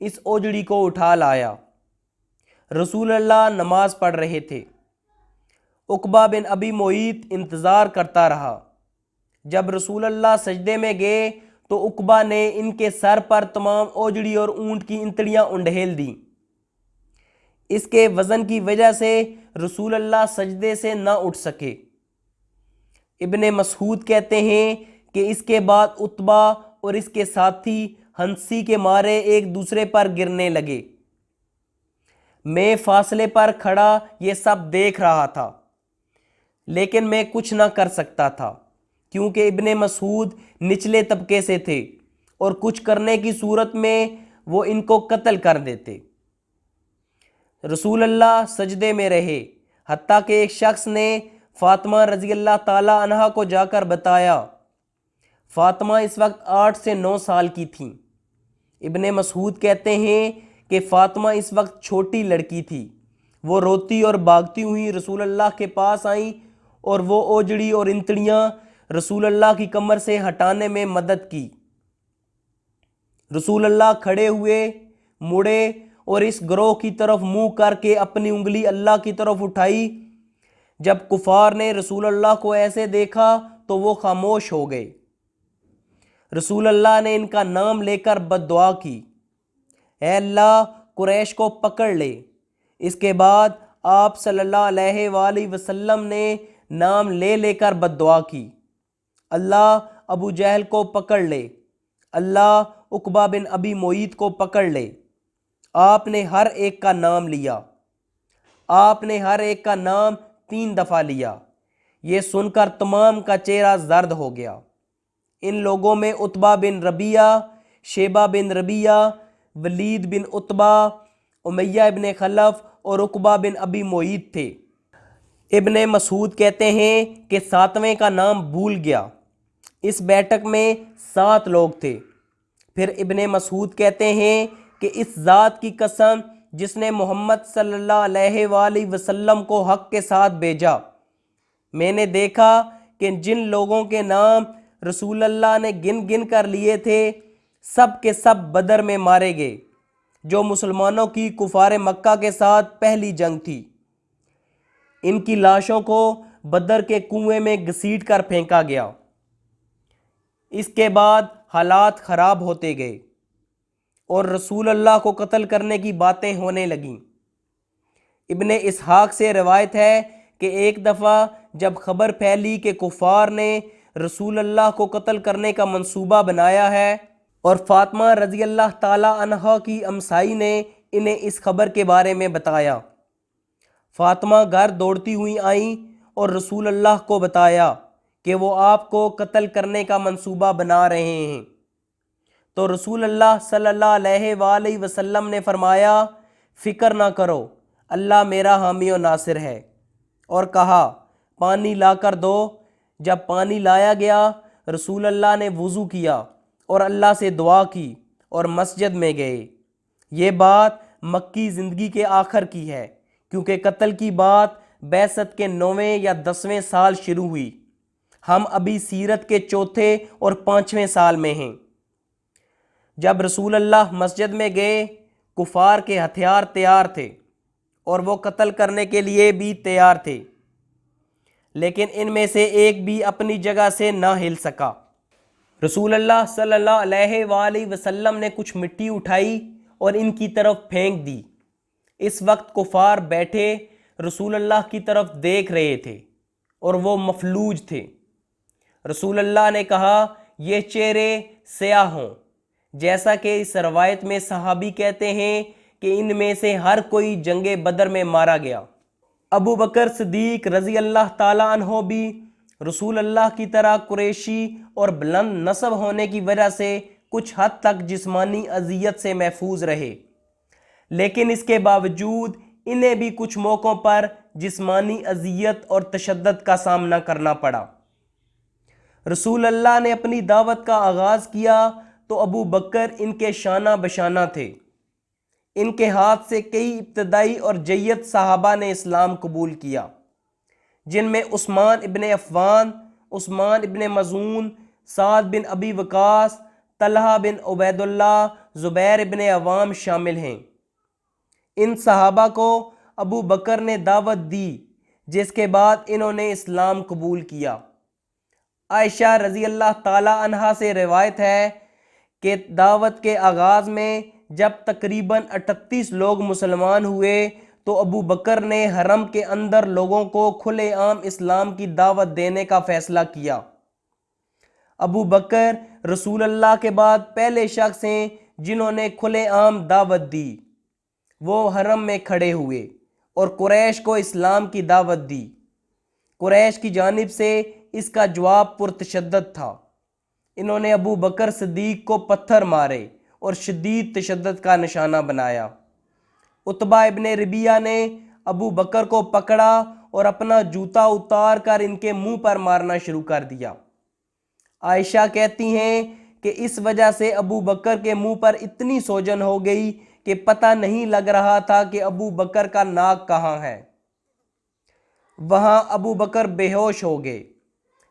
اس اوجڑی کو اٹھا لایا۔ رسول اللہ نماز پڑھ رہے تھے۔ عقبہ بن ابی معیط انتظار کرتا رہا۔ جب رسول اللہ سجدے میں گئے تو عقبہ نے ان کے سر پر تمام اوجڑی اور اونٹ کی انتڑیاں انڈھیل دیں۔ اس کے وزن کی وجہ سے رسول اللہ سجدے سے نہ اٹھ سکے۔ ابن مسعود کہتے ہیں کہ اس کے بعد عتبہ اور اس کے ساتھی ہنسی کے مارے ایک دوسرے پر گرنے لگے۔ میں فاصلے پر کھڑا یہ سب دیکھ رہا تھا، لیکن میں کچھ نہ کر سکتا تھا کیونکہ ابن مسعود نچلے طبقے سے تھے اور کچھ کرنے کی صورت میں وہ ان کو قتل کر دیتے۔ رسول اللہ سجدے میں رہے، حتیٰ کہ ایک شخص نے فاطمہ رضی اللہ تعالی عنہا کو جا کر بتایا۔ فاطمہ اس وقت 8 سے 9 سال کی تھیں۔ ابن مسعود کہتے ہیں کہ فاطمہ اس وقت چھوٹی لڑکی تھی۔ وہ روتی اور بھاگتی ہوئی رسول اللہ کے پاس آئیں اور وہ اوجڑی اور انتڑیاں رسول اللہ کی کمر سے ہٹانے میں مدد کی۔ رسول اللہ کھڑے ہوئے، مڑے اور اس گروہ کی طرف منہ کر کے اپنی انگلی اللہ کی طرف اٹھائی۔ جب کفار نے رسول اللہ کو ایسے دیکھا تو وہ خاموش ہو گئے۔ رسول اللہ نے ان کا نام لے کر بد دعا کی، اے اللہ قریش کو پکڑ لے۔ اس کے بعد آپ صلی اللہ علیہ وآلہ وسلم نے نام لے لے کر بد دعا کی، اللہ ابو جہل کو پکڑ لے، اللہ عقبہ بن ابی معیط کو پکڑ لے۔ آپ نے ہر ایک کا نام لیا۔ آپ نے ہر ایک کا نام 3 دفعہ لیا۔ یہ سن کر تمام کا چہرہ زرد ہو گیا۔ ان لوگوں میں عتبہ بن ربیعہ، شیبہ بن ربیعہ، ولید بن عتبہ، امیہ ابن خلف اور عقبہ بن ابی معیط تھے۔ ابن مسعود کہتے ہیں کہ 7ویں کا نام بھول گیا۔ اس بیٹھک میں 7 لوگ تھے۔ پھر ابن مسعود کہتے ہیں کہ اس ذات کی قسم جس نے محمد صلی اللہ علیہ وآلہ وسلم کو حق کے ساتھ بھیجا، میں نے دیکھا کہ جن لوگوں کے نام رسول اللہ نے گن گن کر لیے تھے سب کے سب بدر میں مارے گئے، جو مسلمانوں کی کفار مکہ کے ساتھ پہلی جنگ تھی۔ ان کی لاشوں کو بدر کے کنویں میں گھسیٹ کر پھینکا گیا۔ اس کے بعد حالات خراب ہوتے گئے اور رسول اللہ کو قتل کرنے کی باتیں ہونے لگیں۔ ابن اسحاق سے روایت ہے کہ ایک دفعہ جب خبر پھیلی کہ کفار نے رسول اللہ کو قتل کرنے کا منصوبہ بنایا ہے اور فاطمہ رضی اللہ تعالی عنہا کی امسائی نے انہیں اس خبر کے بارے میں بتایا، فاطمہ گھر دوڑتی ہوئی آئیں اور رسول اللہ کو بتایا کہ وہ آپ کو قتل کرنے کا منصوبہ بنا رہے ہیں۔ تو رسول اللہ صلی اللہ علیہ وآلہ وسلم نے فرمایا، فکر نہ کرو، اللہ میرا حامی و ناصر ہے، اور کہا پانی لا کر دو۔ جب پانی لایا گیا رسول اللہ نے وضو کیا اور اللہ سے دعا کی اور مسجد میں گئے۔ یہ بات مکی زندگی کے آخر کی ہے، کیونکہ قتل کی بات بعثت کے 9ویں یا 10ویں سال شروع ہوئی۔ ہم ابھی سیرت کے 4تھے اور 5ویں سال میں ہیں۔ جب رسول اللہ مسجد میں گئے کفار کے ہتھیار تیار تھے اور وہ قتل کرنے کے لیے بھی تیار تھے، لیکن ان میں سے ایک بھی اپنی جگہ سے نہ ہل سکا۔ رسول اللہ صلی اللہ علیہ وآلہ وسلم نے کچھ مٹی اٹھائی اور ان کی طرف پھینک دی۔ اس وقت کفار بیٹھے رسول اللہ کی طرف دیکھ رہے تھے اور وہ مفلوج تھے۔ رسول اللہ نے کہا، یہ چہرے سیاہ ہوں، جیسا کہ اس روایت میں صحابی کہتے ہیں کہ ان میں سے ہر کوئی جنگ بدر میں مارا گیا۔ ابو بکر صدیق رضی اللہ تعالیٰ عنہ بھی رسول اللہ کی طرح قریشی اور بلند نسب ہونے کی وجہ سے کچھ حد تک جسمانی اذیت سے محفوظ رہے، لیکن اس کے باوجود انہیں بھی کچھ موقعوں پر جسمانی اذیت اور تشدد کا سامنا کرنا پڑا۔ رسول اللہ نے اپنی دعوت کا آغاز کیا تو ابو بکر ان کے شانہ بشانہ تھے۔ ان کے ہاتھ سے کئی ابتدائی اور جید صحابہ نے اسلام قبول کیا، جن میں عثمان ابن عفان، عثمان ابن مظعون، سعد بن ابی وقاص، طلحہ بن عبید اللہ، زبیر ابن عوام شامل ہیں۔ ان صحابہ کو ابو بکر نے دعوت دی، جس کے بعد انہوں نے اسلام قبول کیا۔ عائشہ رضی اللہ تعالی عنہا سے روایت ہے کہ دعوت کے آغاز میں جب تقریباً 38 لوگ مسلمان ہوئے تو ابو بکر نے حرم کے اندر لوگوں کو کھلے عام اسلام کی دعوت دینے کا فیصلہ کیا۔ ابو بکر رسول اللہ کے بعد پہلے شخص ہیں جنہوں نے کھلے عام دعوت دی۔ وہ حرم میں کھڑے ہوئے اور قریش کو اسلام کی دعوت دی۔ قریش کی جانب سے اس کا جواب پرتشدد تھا۔ انہوں نے ابو بکر صدیق کو پتھر مارے اور شدید تشدد کا نشانہ بنایا۔ عتبہ ابن ربیعہ نے ابو بکر کو پکڑا اور اپنا جوتا اتار کر ان کے منہ پر مارنا شروع کر دیا۔ عائشہ کہتی ہیں کہ اس وجہ سے ابو بکر کے منہ پر اتنی سوجن ہو گئی کہ پتہ نہیں لگ رہا تھا کہ ابو بکر کا ناک کہاں ہے۔ وہاں ابو بکر بے ہوش ہو گئے۔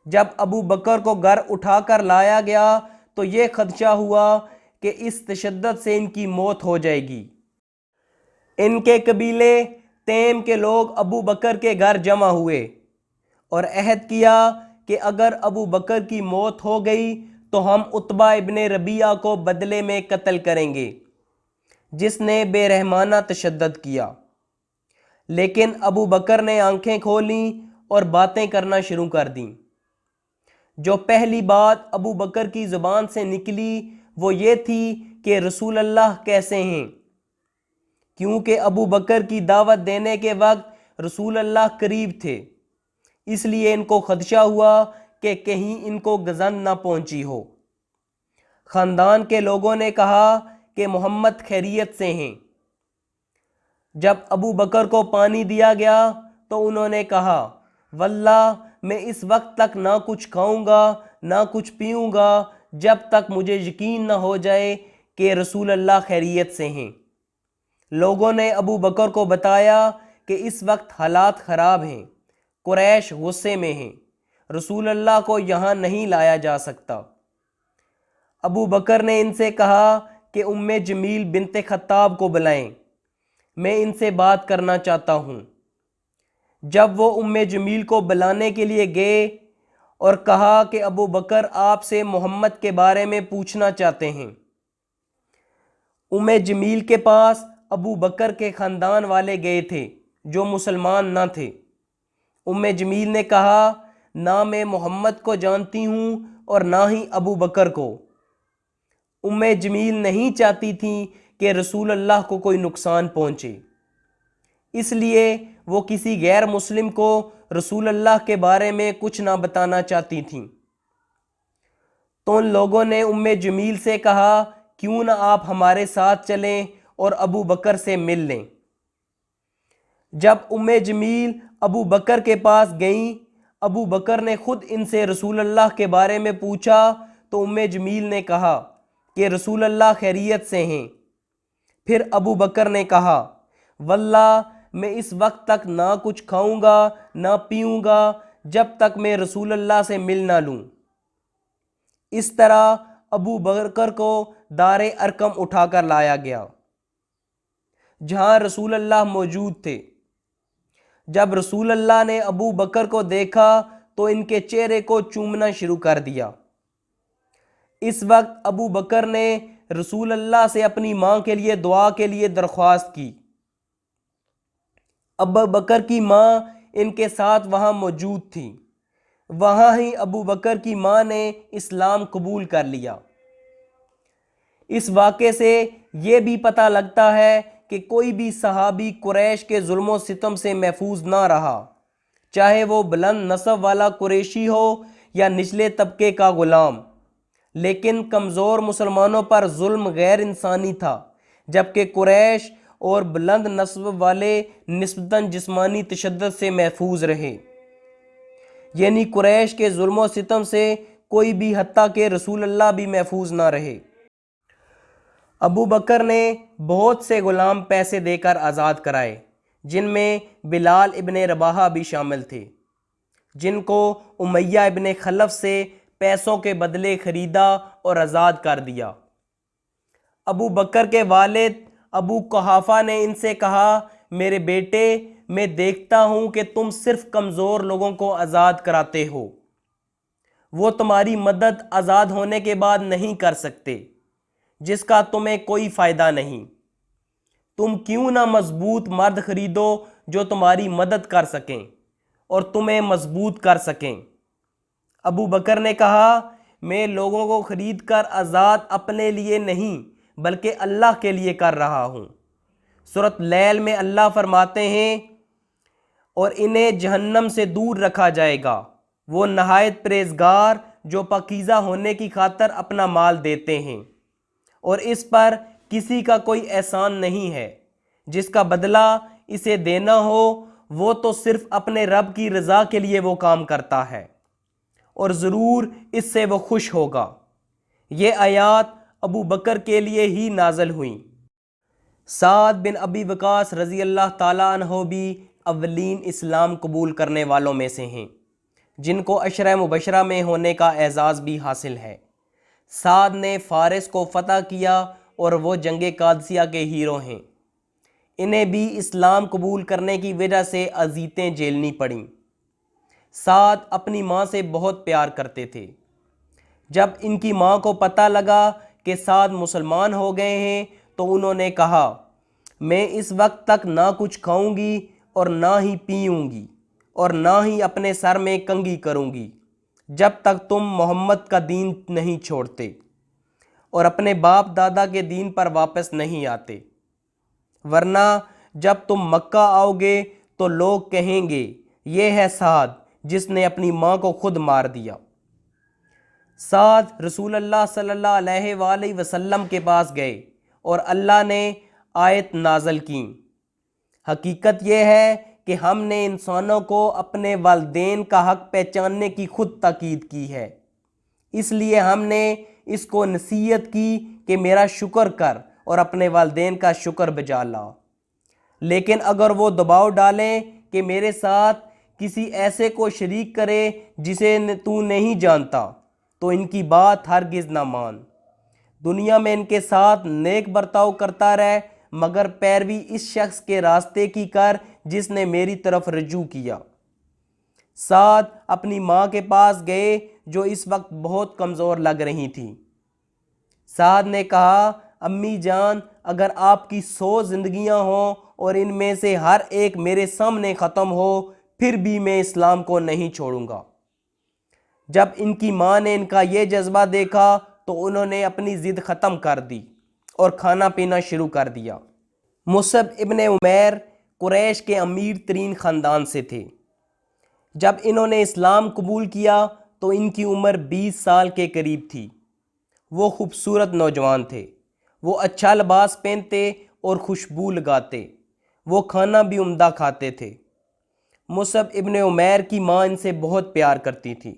جب ابو بکر کو گھر اٹھا کر لایا گیا تو یہ خدشہ ہوا کہ اس تشدد سے ان کی موت ہو جائے گی۔ ان کے قبیلے تیم کے لوگ ابو بکر کے گھر جمع ہوئے اور عہد کیا کہ اگر ابو بکر کی موت ہو گئی تو ہم عتبہ ابن ربیعہ کو بدلے میں قتل کریں گے، جس نے بے رحمانہ تشدد کیا۔ لیکن ابو بکر نے آنکھیں کھولیں اور باتیں کرنا شروع کر دیں۔ جو پہلی بات ابو بکر کی زبان سے نکلی وہ یہ تھی کہ رسول اللہ کیسے ہیں، کیونکہ ابو بکر کی دعوت دینے کے وقت رسول اللہ قریب تھے، اس لیے ان کو خدشہ ہوا کہ کہیں ان کو گزن نہ پہنچی ہو۔ خاندان کے لوگوں نے کہا کہ محمد خیریت سے ہیں۔ جب ابو بکر کو پانی دیا گیا تو انہوں نے کہا، واللہ میں اس وقت تک نہ کچھ کھاؤں گا نہ کچھ پیوں گا جب تک مجھے یقین نہ ہو جائے کہ رسول اللہ خیریت سے ہیں۔ لوگوں نے ابو بکر کو بتایا کہ اس وقت حالات خراب ہیں، قریش غصے میں ہیں، رسول اللہ کو یہاں نہیں لایا جا سکتا۔ ابو بکر نے ان سے کہا کہ ام جمیل بنت خطاب کو بلائیں، میں ان سے بات کرنا چاہتا ہوں۔ جب وہ ام جمیل کو بلانے کے لیے گئے اور کہا کہ ابو بکر آپ سے محمد کے بارے میں پوچھنا چاہتے ہیں۔ ام جمیل کے پاس ابو بکر کے خاندان والے گئے تھے جو مسلمان نہ تھے۔ ام جمیل نے کہا، نہ میں محمد کو جانتی ہوں اور نہ ہی ابو بکر کو۔ ام جمیل نہیں چاہتی تھی کہ رسول اللہ کو کوئی نقصان پہنچے، اس لیے وہ کسی غیر مسلم کو رسول اللہ کے بارے میں کچھ نہ بتانا چاہتی تھیں۔ تو ان لوگوں نے ام جمیل سے کہا، کیوں نہ آپ ہمارے ساتھ چلیں اور ابو بکر سے مل لیں۔ جب ام جمیل ابو بکر کے پاس گئیں، ابو بکر نے خود ان سے رسول اللہ کے بارے میں پوچھا تو ام جمیل نے کہا کہ رسول اللہ خیریت سے ہیں۔ پھر ابو بکر نے کہا، واللہ میں اس وقت تک نہ کچھ کھاؤں گا نہ پیوں گا جب تک میں رسول اللہ سے مل نہ لوں۔ اس طرح ابو بکر کو دار ارقم اٹھا کر لایا گیا، جہاں رسول اللہ موجود تھے۔ جب رسول اللہ نے ابو بکر کو دیکھا تو ان کے چہرے کو چومنا شروع کر دیا۔ اس وقت ابو بکر نے رسول اللہ سے اپنی ماں کے لیے دعا کے لیے درخواست کی۔ ابو بکر کی ماں ان کے ساتھ وہاں موجود تھی۔ وہاں ہی ابو بکر کی ماں نے اسلام قبول کر لیا۔ اس واقعے سے یہ بھی پتہ لگتا ہے کہ کوئی بھی صحابی قریش کے ظلم و ستم سے محفوظ نہ رہا، چاہے وہ بلند نسب والا قریشی ہو یا نچلے طبقے کا غلام، لیکن کمزور مسلمانوں پر ظلم غیر انسانی تھا، جبکہ قریش اور بلند نسب والے نسبتاً جسمانی تشدد سے محفوظ رہے، یعنی قریش کے ظلم و ستم سے کوئی بھی حتیٰ کہ رسول اللہ بھی محفوظ نہ رہے۔ ابو بکر نے بہت سے غلام پیسے دے کر آزاد کرائے، جن میں بلال ابن رباحہ بھی شامل تھے، جن کو امیہ ابن خلف سے پیسوں کے بدلے خریدا اور آزاد کر دیا۔ ابو بکر کے والد ابو قحافہ نے ان سے کہا، میرے بیٹے، میں دیکھتا ہوں کہ تم صرف کمزور لوگوں کو آزاد کراتے ہو، وہ تمہاری مدد آزاد ہونے کے بعد نہیں کر سکتے، جس کا تمہیں کوئی فائدہ نہیں۔ تم کیوں نہ مضبوط مرد خریدو جو تمہاری مدد کر سکیں اور تمہیں مضبوط کر سکیں۔ ابو بکر نے کہا، میں لوگوں کو خرید کر آزاد اپنے لیے نہیں بلکہ اللہ کے لیے کر رہا ہوں۔ سورۃ لیل میں اللہ فرماتے ہیں، اور انہیں جہنم سے دور رکھا جائے گا، وہ نہایت پرہیزگار جو پاکیزہ ہونے کی خاطر اپنا مال دیتے ہیں، اور اس پر کسی کا کوئی احسان نہیں ہے، جس کا بدلہ اسے دینا ہو وہ تو صرف اپنے رب کی رضا کے لیے وہ کام کرتا ہے، اور ضرور اس سے وہ خوش ہوگا۔ یہ آیات ابو بکر کے لیے ہی نازل ہوئیں۔ سعد بن ابی وقاص رضی اللہ تعالیٰ عنہ بھی اولین اسلام قبول کرنے والوں میں سے ہیں، جن کو عشرہ مبشرہ میں ہونے کا اعزاز بھی حاصل ہے۔ سعد نے فارس کو فتح کیا اور وہ جنگ قادسیہ کے ہیرو ہیں۔ انہیں بھی اسلام قبول کرنے کی وجہ سے اذیتیں جھیلنی پڑیں۔ سعد اپنی ماں سے بہت پیار کرتے تھے۔ جب ان کی ماں کو پتہ لگا کہ سعد مسلمان ہو گئے ہیں تو انہوں نے کہا، میں اس وقت تک نہ کچھ کھاؤں گی اور نہ ہی پیوں گی اور نہ ہی اپنے سر میں کنگھی کروں گی جب تک تم محمد کا دین نہیں چھوڑتے اور اپنے باپ دادا کے دین پر واپس نہیں آتے، ورنہ جب تم مکہ آؤ گے تو لوگ کہیں گے، یہ ہے سعد جس نے اپنی ماں کو خود مار دیا۔ سعد رسول اللہ صلی اللہ علیہ وآلہ وسلم کے پاس گئے اور اللہ نے آیت نازل کی، حقیقت یہ ہے کہ ہم نے انسانوں کو اپنے والدین کا حق پہچاننے کی خود تاکید کی ہے، اس لیے ہم نے اس کو نصیحت کی کہ میرا شکر کر اور اپنے والدین کا شکر بجا لا، لیکن اگر وہ دباؤ ڈالیں کہ میرے ساتھ کسی ایسے کو شریک کرے جسے تو نہیں جانتا تو ان کی بات ہرگز نہ مان، دنیا میں ان کے ساتھ نیک برتاؤ کرتا رہ، مگر پیروی اس شخص کے راستے کی کر جس نے میری طرف رجوع کیا۔ سعد اپنی ماں کے پاس گئے جو اس وقت بہت کمزور لگ رہی تھی۔ سعد نے کہا، امی جان، اگر آپ کی 100 زندگیاں ہوں اور ان میں سے ہر ایک میرے سامنے ختم ہو پھر بھی میں اسلام کو نہیں چھوڑوں گا۔ جب ان کی ماں نے ان کا یہ جذبہ دیکھا تو انہوں نے اپنی ضد ختم کر دی اور کھانا پینا شروع کر دیا۔ مصعب ابن عمیر قریش کے امیر ترین خاندان سے تھے۔ جب انہوں نے اسلام قبول کیا تو ان کی عمر 20 سال کے قریب تھی۔ وہ خوبصورت نوجوان تھے، وہ اچھا لباس پہنتے اور خوشبو لگاتے، وہ کھانا بھی عمدہ کھاتے تھے۔ مصعب ابن عمیر کی ماں ان سے بہت پیار کرتی تھی۔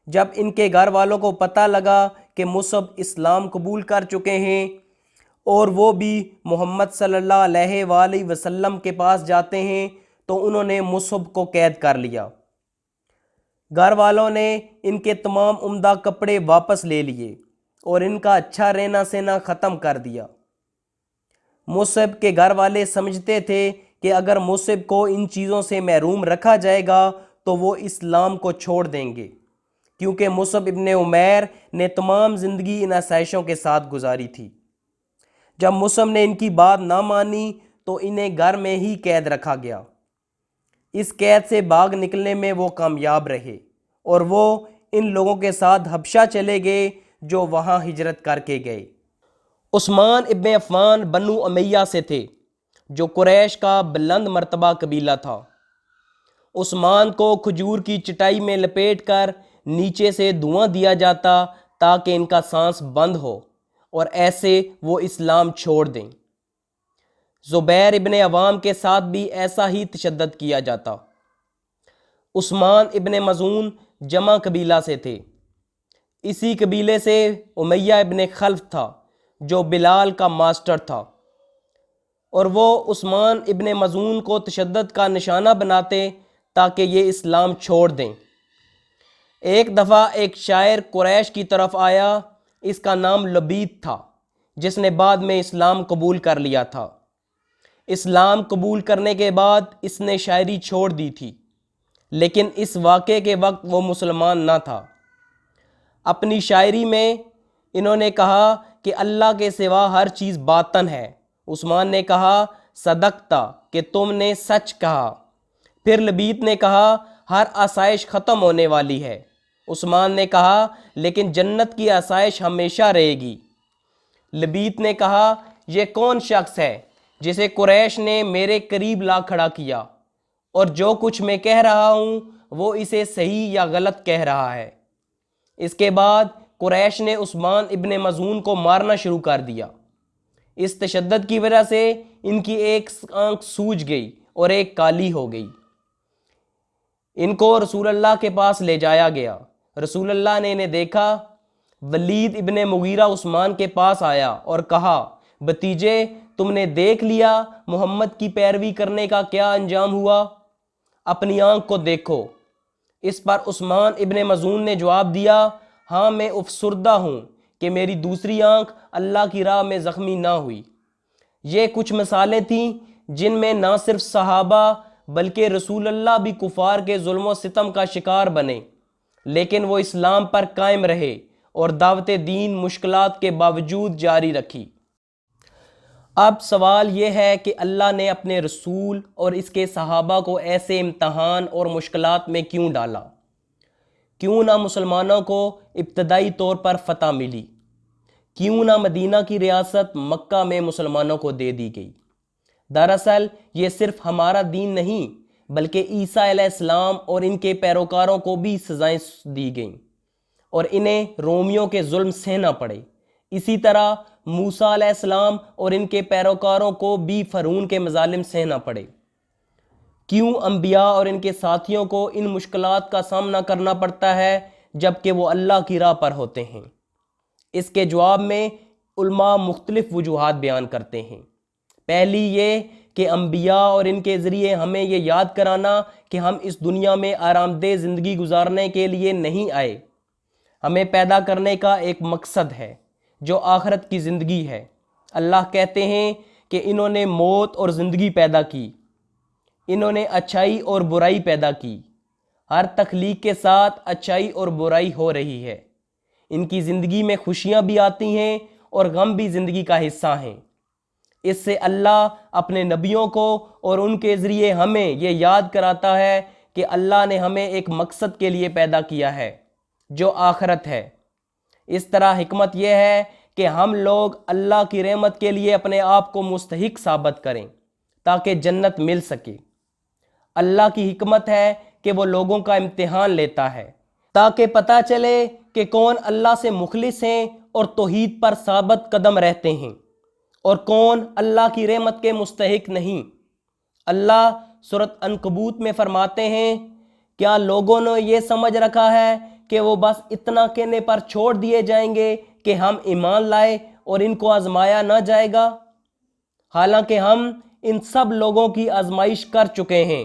جب ان کے گھر والوں کو پتہ لگا کہ مصعب اسلام قبول کر چکے ہیں اور وہ بھی محمد صلی اللہ علیہ وآلہ وسلم کے پاس جاتے ہیں تو انہوں نے مصعب کو قید کر لیا۔ گھر والوں نے ان کے تمام عمدہ کپڑے واپس لے لیے اور ان کا اچھا رہنا سہنا ختم کر دیا۔ مصعب کے گھر والے سمجھتے تھے کہ اگر مصعب کو ان چیزوں سے محروم رکھا جائے گا تو وہ اسلام کو چھوڑ دیں گے، کیونکہ مصعب ابن عمیر نے تمام زندگی ان آسائشوں کے ساتھ گزاری تھی۔ جب مصعب نے ان کی بات نہ مانی تو انہیں گھر میں ہی قید رکھا گیا۔ اس قید سے بھاگ نکلنے میں وہ کامیاب رہے اور وہ ان لوگوں کے ساتھ حبشہ چلے گئے جو وہاں ہجرت کر کے گئے۔ عثمان ابن عفان بنو امیہ سے تھے جو قریش کا بلند مرتبہ قبیلہ تھا۔ عثمان کو کھجور کی چٹائی میں لپیٹ کر نیچے سے دھواں دیا جاتا تاکہ ان کا سانس بند ہو اور ایسے وہ اسلام چھوڑ دیں۔ زبیر ابن عوام کے ساتھ بھی ایسا ہی تشدد کیا جاتا۔ عثمان ابن مظعون جمع قبیلہ سے تھے۔ اسی قبیلے سے امیہ ابن خلف تھا جو بلال کا ماسٹر تھا، اور وہ عثمان ابن مظعون کو تشدد کا نشانہ بناتے تاکہ یہ اسلام چھوڑ دیں۔ ایک دفعہ ایک شاعر قریش کی طرف آیا، اس کا نام لبید تھا، جس نے بعد میں اسلام قبول کر لیا تھا۔ اسلام قبول کرنے کے بعد اس نے شاعری چھوڑ دی تھی، لیکن اس واقعے کے وقت وہ مسلمان نہ تھا۔ اپنی شاعری میں انہوں نے کہا کہ اللہ کے سوا ہر چیز باطن ہے۔ عثمان نے کہا صدقتا، کہ تم نے سچ کہا۔ پھر لبید نے کہا ہر آسائش ختم ہونے والی ہے۔ عثمان نے کہا لیکن جنت کی آسائش ہمیشہ رہے گی۔ لبید نے کہا یہ کون شخص ہے جسے قریش نے میرے قریب لا کھڑا کیا، اور جو کچھ میں کہہ رہا ہوں وہ اسے صحیح یا غلط کہہ رہا ہے۔ اس کے بعد قریش نے عثمان ابن مظعون کو مارنا شروع کر دیا۔ اس تشدد کی وجہ سے ان کی ایک آنکھ سوج گئی اور ایک کالی ہو گئی۔ ان کو رسول اللہ کے پاس لے جایا گیا۔ رسول اللہ نے انہیں دیکھا۔ ولید ابن مغیرہ عثمان کے پاس آیا اور کہا بھتیجے، تم نے دیکھ لیا محمد کی پیروی کرنے کا کیا انجام ہوا؟ اپنی آنکھ کو دیکھو۔ اس پر عثمان ابن مظعون نے جواب دیا ہاں، میں افسردہ ہوں کہ میری دوسری آنکھ اللہ کی راہ میں زخمی نہ ہوئی۔ یہ کچھ مثالیں تھیں جن میں نہ صرف صحابہ بلکہ رسول اللہ بھی کفار کے ظلم و ستم کا شکار بنے، لیکن وہ اسلام پر قائم رہے اور دعوت دین مشکلات کے باوجود جاری رکھی۔ اب سوال یہ ہے کہ اللہ نے اپنے رسول اور اس کے صحابہ کو ایسے امتحان اور مشکلات میں کیوں ڈالا؟ کیوں نہ مسلمانوں کو ابتدائی طور پر فتح ملی؟ کیوں نہ مدینہ کی ریاست مکہ میں مسلمانوں کو دے دی گئی؟ دراصل یہ صرف ہمارا دین نہیں بلکہ عیسیٰ علیہ السلام اور ان کے پیروکاروں کو بھی سزائیں دی گئیں اور انہیں رومیوں کے ظلم سہنا پڑے۔ اسی طرح موسیٰ علیہ السلام اور ان کے پیروکاروں کو بھی فرعون کے مظالم سہنا پڑے۔ کیوں انبیاء اور ان کے ساتھیوں کو ان مشکلات کا سامنا کرنا پڑتا ہے جبکہ وہ اللہ کی راہ پر ہوتے ہیں؟ اس کے جواب میں علماء مختلف وجوہات بیان کرتے ہیں۔ پہلی یہ کہ انبیاء اور ان کے ذریعے ہمیں یہ یاد کرانا کہ ہم اس دنیا میں آرام دہ زندگی گزارنے کے لیے نہیں آئے۔ ہمیں پیدا کرنے کا ایک مقصد ہے جو آخرت کی زندگی ہے۔ اللہ کہتے ہیں کہ انہوں نے موت اور زندگی پیدا کی، انہوں نے اچھائی اور برائی پیدا کی۔ ہر تخلیق کے ساتھ اچھائی اور برائی ہو رہی ہے۔ ان کی زندگی میں خوشیاں بھی آتی ہیں اور غم بھی زندگی کا حصہ ہیں۔ اس سے اللہ اپنے نبیوں کو اور ان کے ذریعے ہمیں یہ یاد کراتا ہے کہ اللہ نے ہمیں ایک مقصد کے لیے پیدا کیا ہے جو آخرت ہے۔ اس طرح حکمت یہ ہے کہ ہم لوگ اللہ کی رحمت کے لیے اپنے آپ کو مستحق ثابت کریں تاکہ جنت مل سکے۔ اللہ کی حکمت ہے کہ وہ لوگوں کا امتحان لیتا ہے تاکہ پتہ چلے کہ کون اللہ سے مخلص ہیں اور توحید پر ثابت قدم رہتے ہیں اور کون اللہ کی رحمت کے مستحق نہیں۔ اللہ سورۃ عنکبوت میں فرماتے ہیں کیا لوگوں نے یہ سمجھ رکھا ہے کہ وہ بس اتنا کہنے پر چھوڑ دیے جائیں گے کہ ہم ایمان لائے اور ان کو آزمایا نہ جائے گا؟ حالانکہ ہم ان سب لوگوں کی آزمائش کر چکے ہیں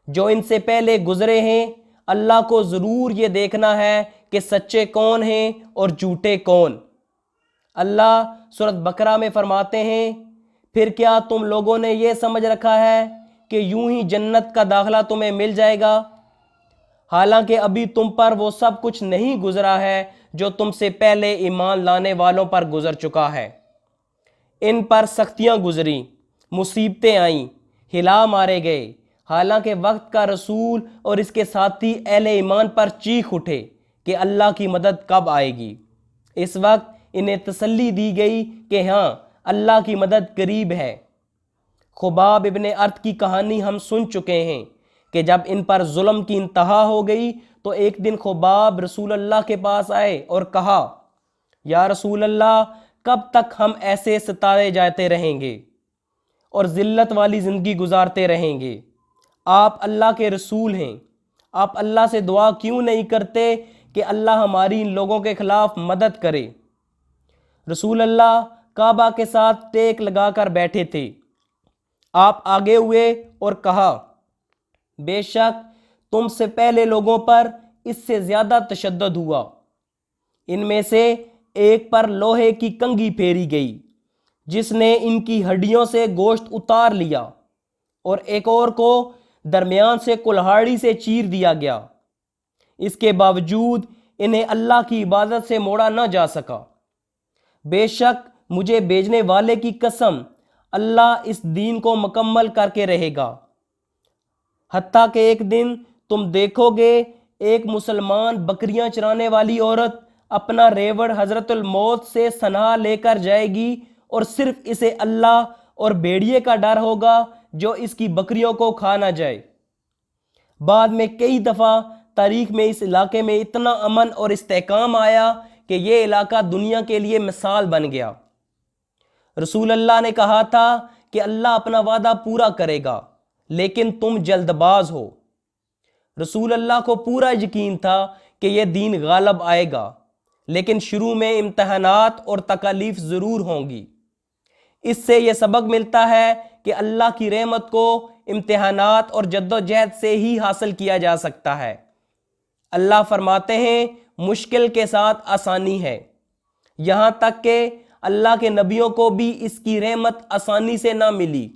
جو ان سے پہلے گزرے ہیں۔ اللہ کو ضرور یہ دیکھنا ہے کہ سچے کون ہیں اور جھوٹے کون۔ اللہ سورۃ بقرہ میں فرماتے ہیں پھر کیا تم لوگوں نے یہ سمجھ رکھا ہے کہ یوں ہی جنت کا داخلہ تمہیں مل جائے گا، حالانکہ ابھی تم پر وہ سب کچھ نہیں گزرا ہے جو تم سے پہلے ایمان لانے والوں پر گزر چکا ہے۔ ان پر سختیاں گزری، مصیبتیں آئیں، ہلا مارے گئے، حالانکہ وقت کا رسول اور اس کے ساتھی اہل ایمان پر چیخ اٹھے کہ اللہ کی مدد کب آئے گی۔ اس وقت انہیں تسلی دی گئی کہ ہاں، اللہ کی مدد قریب ہے۔ خباب ابن ارت کی کہانی ہم سن چکے ہیں کہ جب ان پر ظلم کی انتہا ہو گئی تو ایک دن خباب رسول اللہ کے پاس آئے اور کہا یا رسول اللہ، کب تک ہم ایسے ستائے جاتے رہیں گے؟ اور ذلت والی زندگی گزارتے رہیں گے۔ آپ اللہ کے رسول ہیں، آپ اللہ سے دعا کیوں نہیں کرتے کہ اللہ ہماری ان لوگوں کے خلاف مدد کرے؟ رسول اللہ کعبہ کے ساتھ ٹیک لگا کر بیٹھے تھے۔ آپ آگے ہوئے اور کہا، بے شک تم سے پہلے لوگوں پر اس سے زیادہ تشدد ہوا۔ ان میں سے ایک پر لوہے کی کنگھی پھیری گئی جس نے ان کی ہڈیوں سے گوشت اتار لیا، اور ایک اور کو درمیان سے کلہاڑی سے چیر دیا گیا۔ اس کے باوجود انہیں اللہ کی عبادت سے موڑا نہ جا سکا۔ بے شک مجھے بھیجنے والے کی قسم، اللہ اس دین کو مکمل کر کے رہے گا، حتیٰ کہ ایک دن تم دیکھو گے ایک مسلمان بکریاں چرانے والی عورت اپنا ریوڑ حضرت الموت سے سنہا لے کر جائے گی، اور صرف اسے اللہ اور بھیڑیے کا ڈر ہوگا جو اس کی بکریوں کو کھا نہ جائے۔ بعد میں کئی دفعہ تاریخ میں اس علاقے میں اتنا امن اور استحکام آیا کہ یہ علاقہ دنیا کے لیے مثال بن گیا۔ رسول اللہ نے کہا تھا کہ اللہ اپنا وعدہ پورا کرے گا، لیکن تم جلد باز ہو۔ رسول اللہ کو پورا یقین تھا کہ یہ دین غالب آئے گا، لیکن شروع میں امتحانات اور تکالیف ضرور ہوں گی۔ اس سے یہ سبق ملتا ہے کہ اللہ کی رحمت کو امتحانات اور جد و جہد سے ہی حاصل کیا جا سکتا ہے۔ اللہ فرماتے ہیں، مشکل کے ساتھ آسانی ہے، یہاں تک کہ اللہ کے نبیوں کو بھی اس کی رحمت آسانی سے نہ ملی۔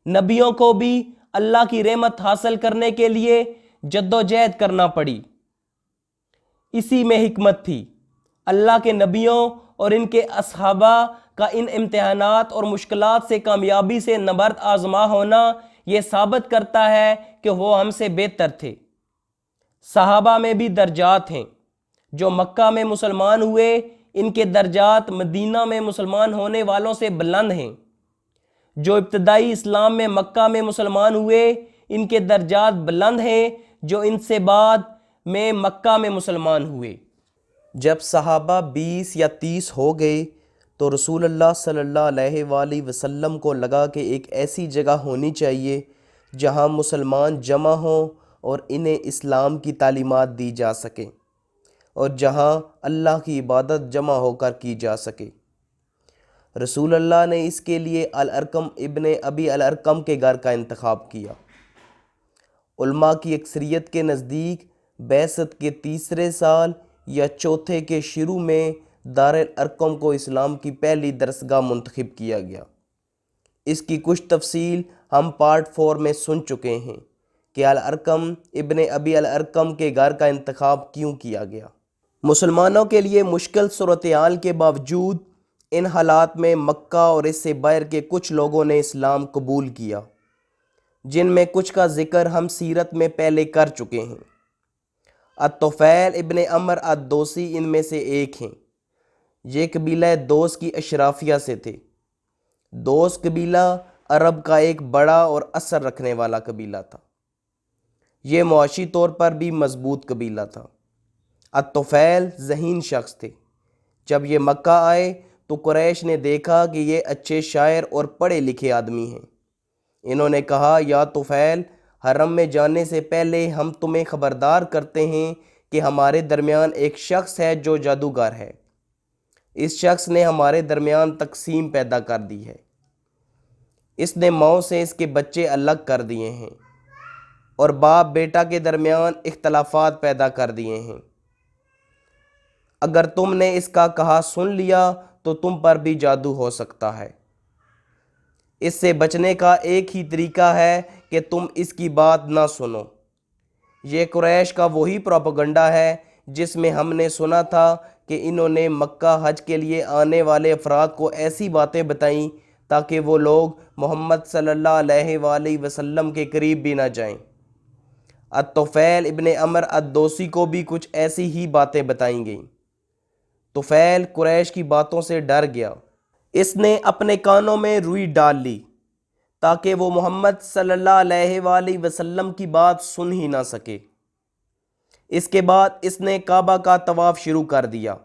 نبیوں کو بھی اللہ کی رحمت حاصل کرنے کے لیے جد و جہد کرنا پڑی۔ اسی میں حکمت تھی۔ اللہ کے نبیوں اور ان کے اصحابہ کا ان امتحانات اور مشکلات سے کامیابی سے نبرد آزما ہونا یہ ثابت کرتا ہے کہ وہ ہم سے بہتر تھے۔ صحابہ میں بھی درجات ہیں۔ جو مکہ میں مسلمان ہوئے، ان کے درجات مدینہ میں مسلمان ہونے والوں سے بلند ہیں۔ جو ابتدائی اسلام میں مکہ میں مسلمان ہوئے، ان کے درجات بلند ہیں جو ان سے بعد میں مکہ میں مسلمان ہوئے۔ جب صحابہ 20 یا 30 ہو گئے تو رسول اللہ صلی اللہ علیہ وآلہ وسلم کو لگا کہ ایک ایسی جگہ ہونی چاہیے جہاں مسلمان جمع ہوں اور انہیں اسلام کی تعلیمات دی جا سکیں، اور جہاں اللہ کی عبادت جمع ہو کر کی جا سکے۔ رسول اللہ نے اس کے لیے الارقم ابن ابی الارقم کے گھر کا انتخاب کیا۔ علماء کی اکثریت کے نزدیک بعثت کے 3 سال یا 4 کے شروع میں دار الارقم کو اسلام کی پہلی درسگاہ منتخب کیا گیا۔ اس کی کچھ تفصیل ہم پارٹ 4 میں سن چکے ہیں کہ الارقم ابن ابی الارقم کے گھر کا انتخاب کیوں کیا گیا۔ مسلمانوں کے لیے مشکل صورتحال کے باوجود ان حالات میں مکہ اور اس سے باہر کے کچھ لوگوں نے اسلام قبول کیا، جن میں کچھ کا ذکر ہم سیرت میں پہلے کر چکے ہیں۔ الطفیل ابن عمر الدوسی ان میں سے ایک ہیں۔ یہ قبیلہ دوس کی اشرافیہ سے تھے۔ دوس قبیلہ عرب کا ایک بڑا اور اثر رکھنے والا قبیلہ تھا۔ یہ معاشی طور پر بھی مضبوط قبیلہ تھا۔ الطفیل ذہین شخص تھے۔ جب یہ مکہ آئے تو قریش نے دیکھا کہ یہ اچھے شاعر اور پڑھے لکھے آدمی ہیں۔ انہوں نے کہا، یا طفیل، حرم میں جانے سے پہلے ہم تمہیں خبردار کرتے ہیں کہ ہمارے درمیان ایک شخص ہے جو جادوگر ہے۔ اس شخص نے ہمارے درمیان تقسیم پیدا کر دی ہے۔ اس نے ماؤں سے اس کے بچے الگ کر دیے ہیں اور باپ بیٹا کے درمیان اختلافات پیدا کر دیے ہیں۔ اگر تم نے اس کا کہا سن لیا تو تم پر بھی جادو ہو سکتا ہے۔ اس سے بچنے کا ایک ہی طریقہ ہے کہ تم اس کی بات نہ سنو۔ یہ قریش کا وہی پروپیگنڈا ہے جس میں ہم نے سنا تھا کہ انہوں نے مکہ حج کے لیے آنے والے افراد کو ایسی باتیں بتائیں تاکہ وہ لوگ محمد صلی اللہ علیہ وآلہ وسلم کے قریب بھی نہ جائیں۔ الطفیل ابن عمر الدوسی کو بھی کچھ ایسی ہی باتیں بتائیں گئیں۔ طفیل قریش کی باتوں سے ڈر گیا۔ اس نے اپنے کانوں میں روئی ڈال لی تاکہ وہ محمد صلی اللہ علیہ وآلہ وسلم کی بات سن ہی نہ سکے۔ اس کے بعد اس نے کعبہ کا طواف شروع کر دیا۔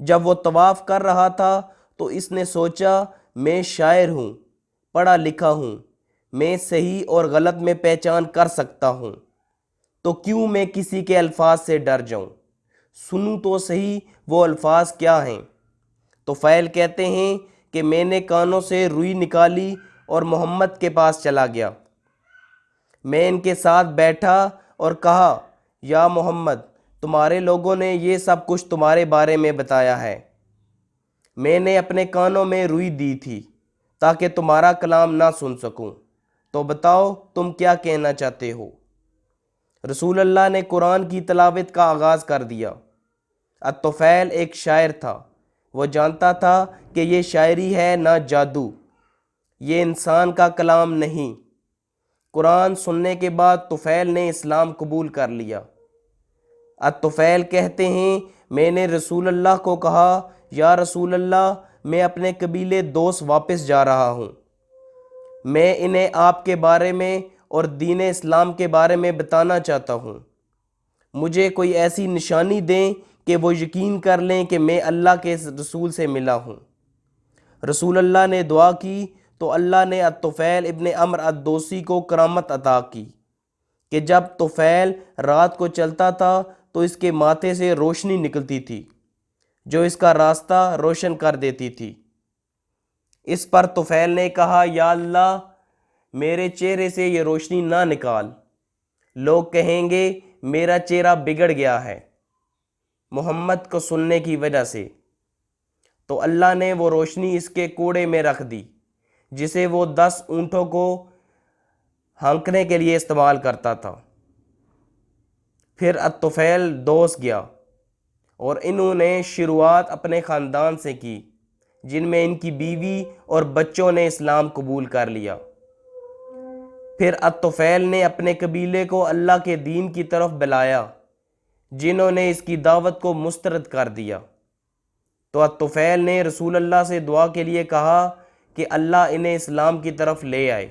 جب وہ طواف کر رہا تھا تو اس نے سوچا، میں شاعر ہوں، پڑھا لکھا ہوں، میں صحیح اور غلط میں پہچان کر سکتا ہوں، تو کیوں میں کسی کے الفاظ سے ڈر جاؤں؟ سنوں تو صحیح وہ الفاظ کیا ہیں۔ طفیل کہتے ہیں کہ میں نے کانوں سے روئی نکالی اور محمد کے پاس چلا گیا۔ میں ان کے ساتھ بیٹھا اور کہا، یا محمد، تمہارے لوگوں نے یہ سب کچھ تمہارے بارے میں بتایا ہے۔ میں نے اپنے کانوں میں روئی دی تھی تاکہ تمہارا کلام نہ سن سکوں، تو بتاؤ تم کیا کہنا چاہتے ہو؟ رسول اللہ نے قرآن کی تلاوت کا آغاز کر دیا۔ الطفیل ایک شاعر تھا، وہ جانتا تھا کہ یہ شاعری ہے نہ جادو، یہ انسان کا کلام نہیں۔ قرآن سننے کے بعد طفیل نے اسلام قبول کر لیا۔ الطفیل کہتے ہیں، میں نے رسول اللہ کو کہا، یا رسول اللہ، میں اپنے قبیلے دوست واپس جا رہا ہوں، میں انہیں آپ کے بارے میں اور دین اسلام کے بارے میں بتانا چاہتا ہوں، مجھے کوئی ایسی نشانی دیں کہ وہ یقین کر لیں کہ میں اللہ کے رسول سے ملا ہوں۔ رسول اللہ نے دعا کی تو اللہ نے الطفیل ابن عمرو الدوسی کو کرامت عطا کی کہ جب طفیل رات کو چلتا تھا تو اس کے ماتھے سے روشنی نکلتی تھی جو اس کا راستہ روشن کر دیتی تھی۔ اس پر طفیل نے کہا، یا اللہ، میرے چہرے سے یہ روشنی نہ نکال، لوگ کہیں گے میرا چہرہ بگڑ گیا ہے محمد کو سننے کی وجہ سے۔ تو اللہ نے وہ روشنی اس کے کوڑے میں رکھ دی جسے وہ 10 اونٹوں کو ہانکنے کے لیے استعمال کرتا تھا۔ پھر الطفیل دوس گیا اور انہوں نے شروعات اپنے خاندان سے کی، جن میں ان کی بیوی اور بچوں نے اسلام قبول کر لیا۔ پھر الطفیل نے اپنے قبیلے کو اللہ کے دین کی طرف بلایا، جنہوں نے اس کی دعوت کو مسترد کر دیا۔ تو الطفیل نے رسول اللہ سے دعا کے لیے کہا کہ اللہ انہیں اسلام کی طرف لے آئے۔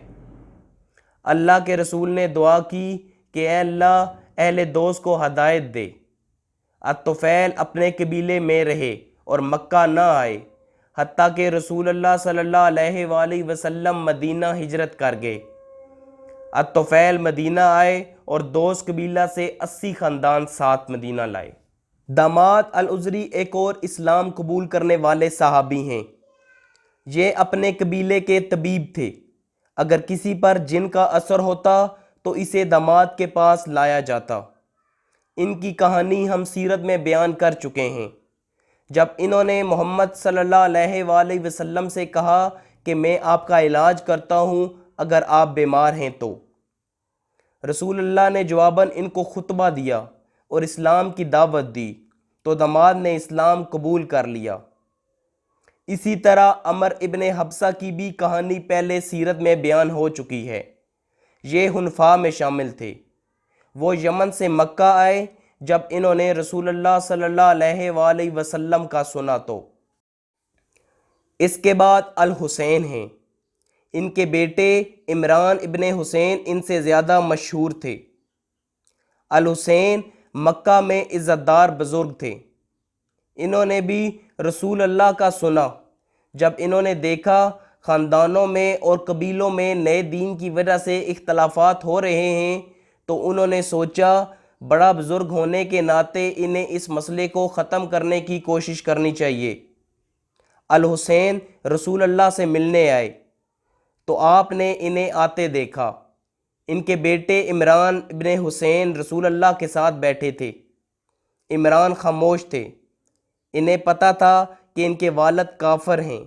اللہ کے رسول نے دعا کی کہ اے اللہ، اہل دوست کو ہدایت دے۔ الطفیل اپنے قبیلے میں رہے اور مکہ نہ آئے حتیٰ کہ رسول اللہ صلی اللہ علیہ وآلہ وسلم مدینہ ہجرت کر گئے۔ الطفیل مدینہ آئے اور دوست قبیلہ سے 80 خاندان ساتھ مدینہ لائے۔ داماد العذری ایک اور اسلام قبول کرنے والے صحابی ہیں۔ یہ اپنے قبیلے کے طبیب تھے۔ اگر کسی پر جن کا اثر ہوتا تو اسے داماد کے پاس لایا جاتا۔ ان کی کہانی ہم سیرت میں بیان کر چکے ہیں۔ جب انہوں نے محمد صلی اللہ علیہ وآلہ وسلم سے کہا کہ میں آپ کا علاج کرتا ہوں اگر آپ بیمار ہیں تو، رسول اللہ نے جواباً ان کو خطبہ دیا اور اسلام کی دعوت دی تو داماد نے اسلام قبول کر لیا۔ اسی طرح عمر ابن حبسہ کی بھی کہانی پہلے سیرت میں بیان ہو چکی ہے۔ یہ حنفاء میں شامل تھے۔ وہ یمن سے مکہ آئے۔ جب انہوں نے رسول اللہ صلی اللہ علیہ وآلہ وسلم کا سنا تو اس کے بعد الحسین ہیں۔ ان کے بیٹے عمران ابن حسین ان سے زیادہ مشہور تھے۔ الحسین مکہ میں عزت دار بزرگ تھے۔ انہوں نے بھی رسول اللہ کا سنا۔ جب انہوں نے دیکھا خاندانوں میں اور قبیلوں میں نئے دین کی وجہ سے اختلافات ہو رہے ہیں تو انہوں نے سوچا بڑا بزرگ ہونے کے ناطے انہیں اس مسئلے کو ختم کرنے کی کوشش کرنی چاہیے۔ الحسین رسول اللہ سے ملنے آئے تو آپ نے انہیں آتے دیکھا۔ ان کے بیٹے عمران ابن حسین رسول اللہ کے ساتھ بیٹھے تھے۔ عمران خاموش تھے۔ انہیں پتہ تھا کہ ان کے والد کافر ہیں۔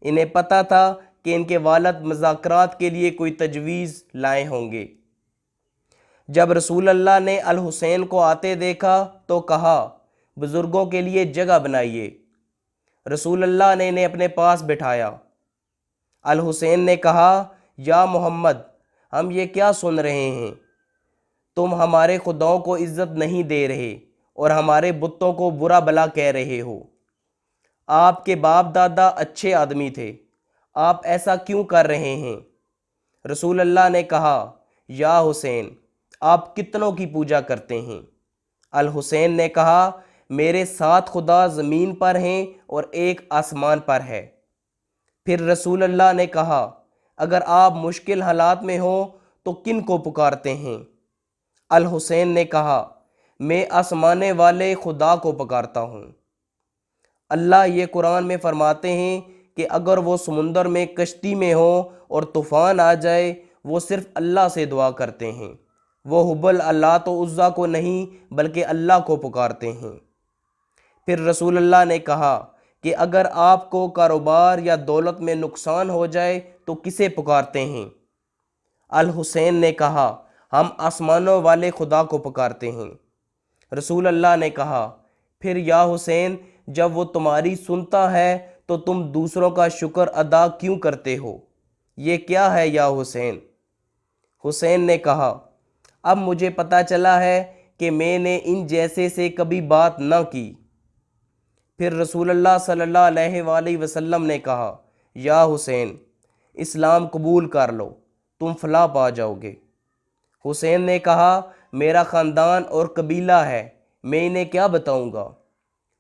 انہیں پتہ تھا کہ ان کے والد مذاکرات کے لیے کوئی تجویز لائے ہوں گے۔ جب رسول اللہ نے الحسین کو آتے دیکھا تو کہا، بزرگوں کے لیے جگہ بنائیے۔ رسول اللہ نے انہیں اپنے پاس بٹھایا۔ الحسین نے کہا، یا محمد، ہم یہ کیا سن رہے ہیں؟ تم ہمارے خداؤں کو عزت نہیں دے رہے اور ہمارے بتوں کو برا بھلا کہہ رہے ہو۔ آپ کے باپ دادا اچھے آدمی تھے، آپ ایسا کیوں کر رہے ہیں؟ رسول اللہ نے کہا، یا حسین، آپ کتنوں کی پوجا کرتے ہیں؟ الحسین نے کہا، میرے 7 خدا زمین پر ہیں اور ایک آسمان پر ہے۔ پھر رسول اللہ نے کہا، اگر آپ مشکل حالات میں ہوں تو کن کو پکارتے ہیں؟ الحسین نے کہا، میں آسمانے والے خدا کو پکارتا ہوں۔ اللہ یہ قرآن میں فرماتے ہیں کہ اگر وہ سمندر میں کشتی میں ہوں اور طوفان آ جائے، وہ صرف اللہ سے دعا کرتے ہیں، وہ حبل اللات و عزیٰ کو نہیں بلکہ اللہ کو پکارتے ہیں۔ پھر رسول اللہ نے کہا کہ اگر آپ کو کاروبار یا دولت میں نقصان ہو جائے تو کسے پکارتے ہیں؟ الحسین نے کہا، ہم آسمانوں والے خدا کو پکارتے ہیں۔ رسول اللہ نے کہا، پھر یا حسین، جب وہ تمہاری سنتا ہے تو تم دوسروں کا شکر ادا کیوں کرتے ہو؟ یہ کیا ہے یا حسین؟ حسین نے کہا، اب مجھے پتہ چلا ہے کہ میں نے ان جیسے سے کبھی بات نہ کی۔ پھر رسول اللہ صلی اللہ علیہ وآلہ وسلم نے کہا، یا حسین، اسلام قبول کر لو، تم فلاح پا جاؤ گے۔ حسین نے کہا، میرا خاندان اور قبیلہ ہے، میں انہیں کیا بتاؤں گا؟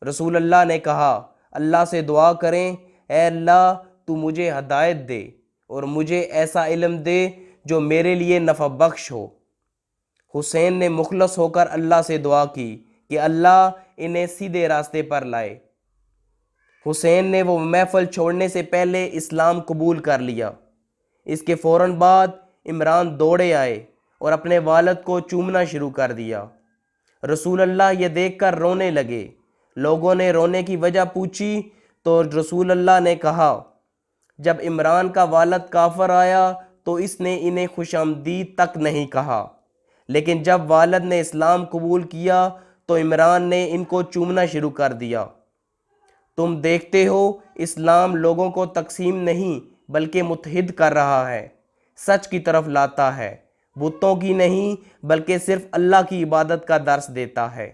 رسول اللہ نے کہا، اللہ سے دعا کریں، اے اللہ تو مجھے ہدایت دے اور مجھے ایسا علم دے جو میرے لیے نفع بخش ہو۔ حسین نے مخلص ہو کر اللہ سے دعا کی کہ اللہ انہیں سیدھے راستے پر لائے۔ حسین نے وہ محفل چھوڑنے سے پہلے اسلام قبول کر لیا۔ اس کے فوراً بعد عمران دوڑے آئے اور اپنے والد کو چومنا شروع کر دیا۔ رسول اللہ یہ دیکھ کر رونے لگے۔ لوگوں نے رونے کی وجہ پوچھی تو رسول اللہ نے کہا، جب عمران کا والد کافر آیا تو اس نے انہیں خوش آمدید تک نہیں کہا، لیکن جب والد نے اسلام قبول کیا تو عمران نے ان کو چومنا شروع کر دیا۔ تم دیکھتے ہو اسلام لوگوں کو تقسیم نہیں بلکہ متحد کر رہا ہے، سچ کی طرف لاتا ہے، بتوں کی نہیں بلکہ صرف اللہ کی عبادت کا درس دیتا ہے۔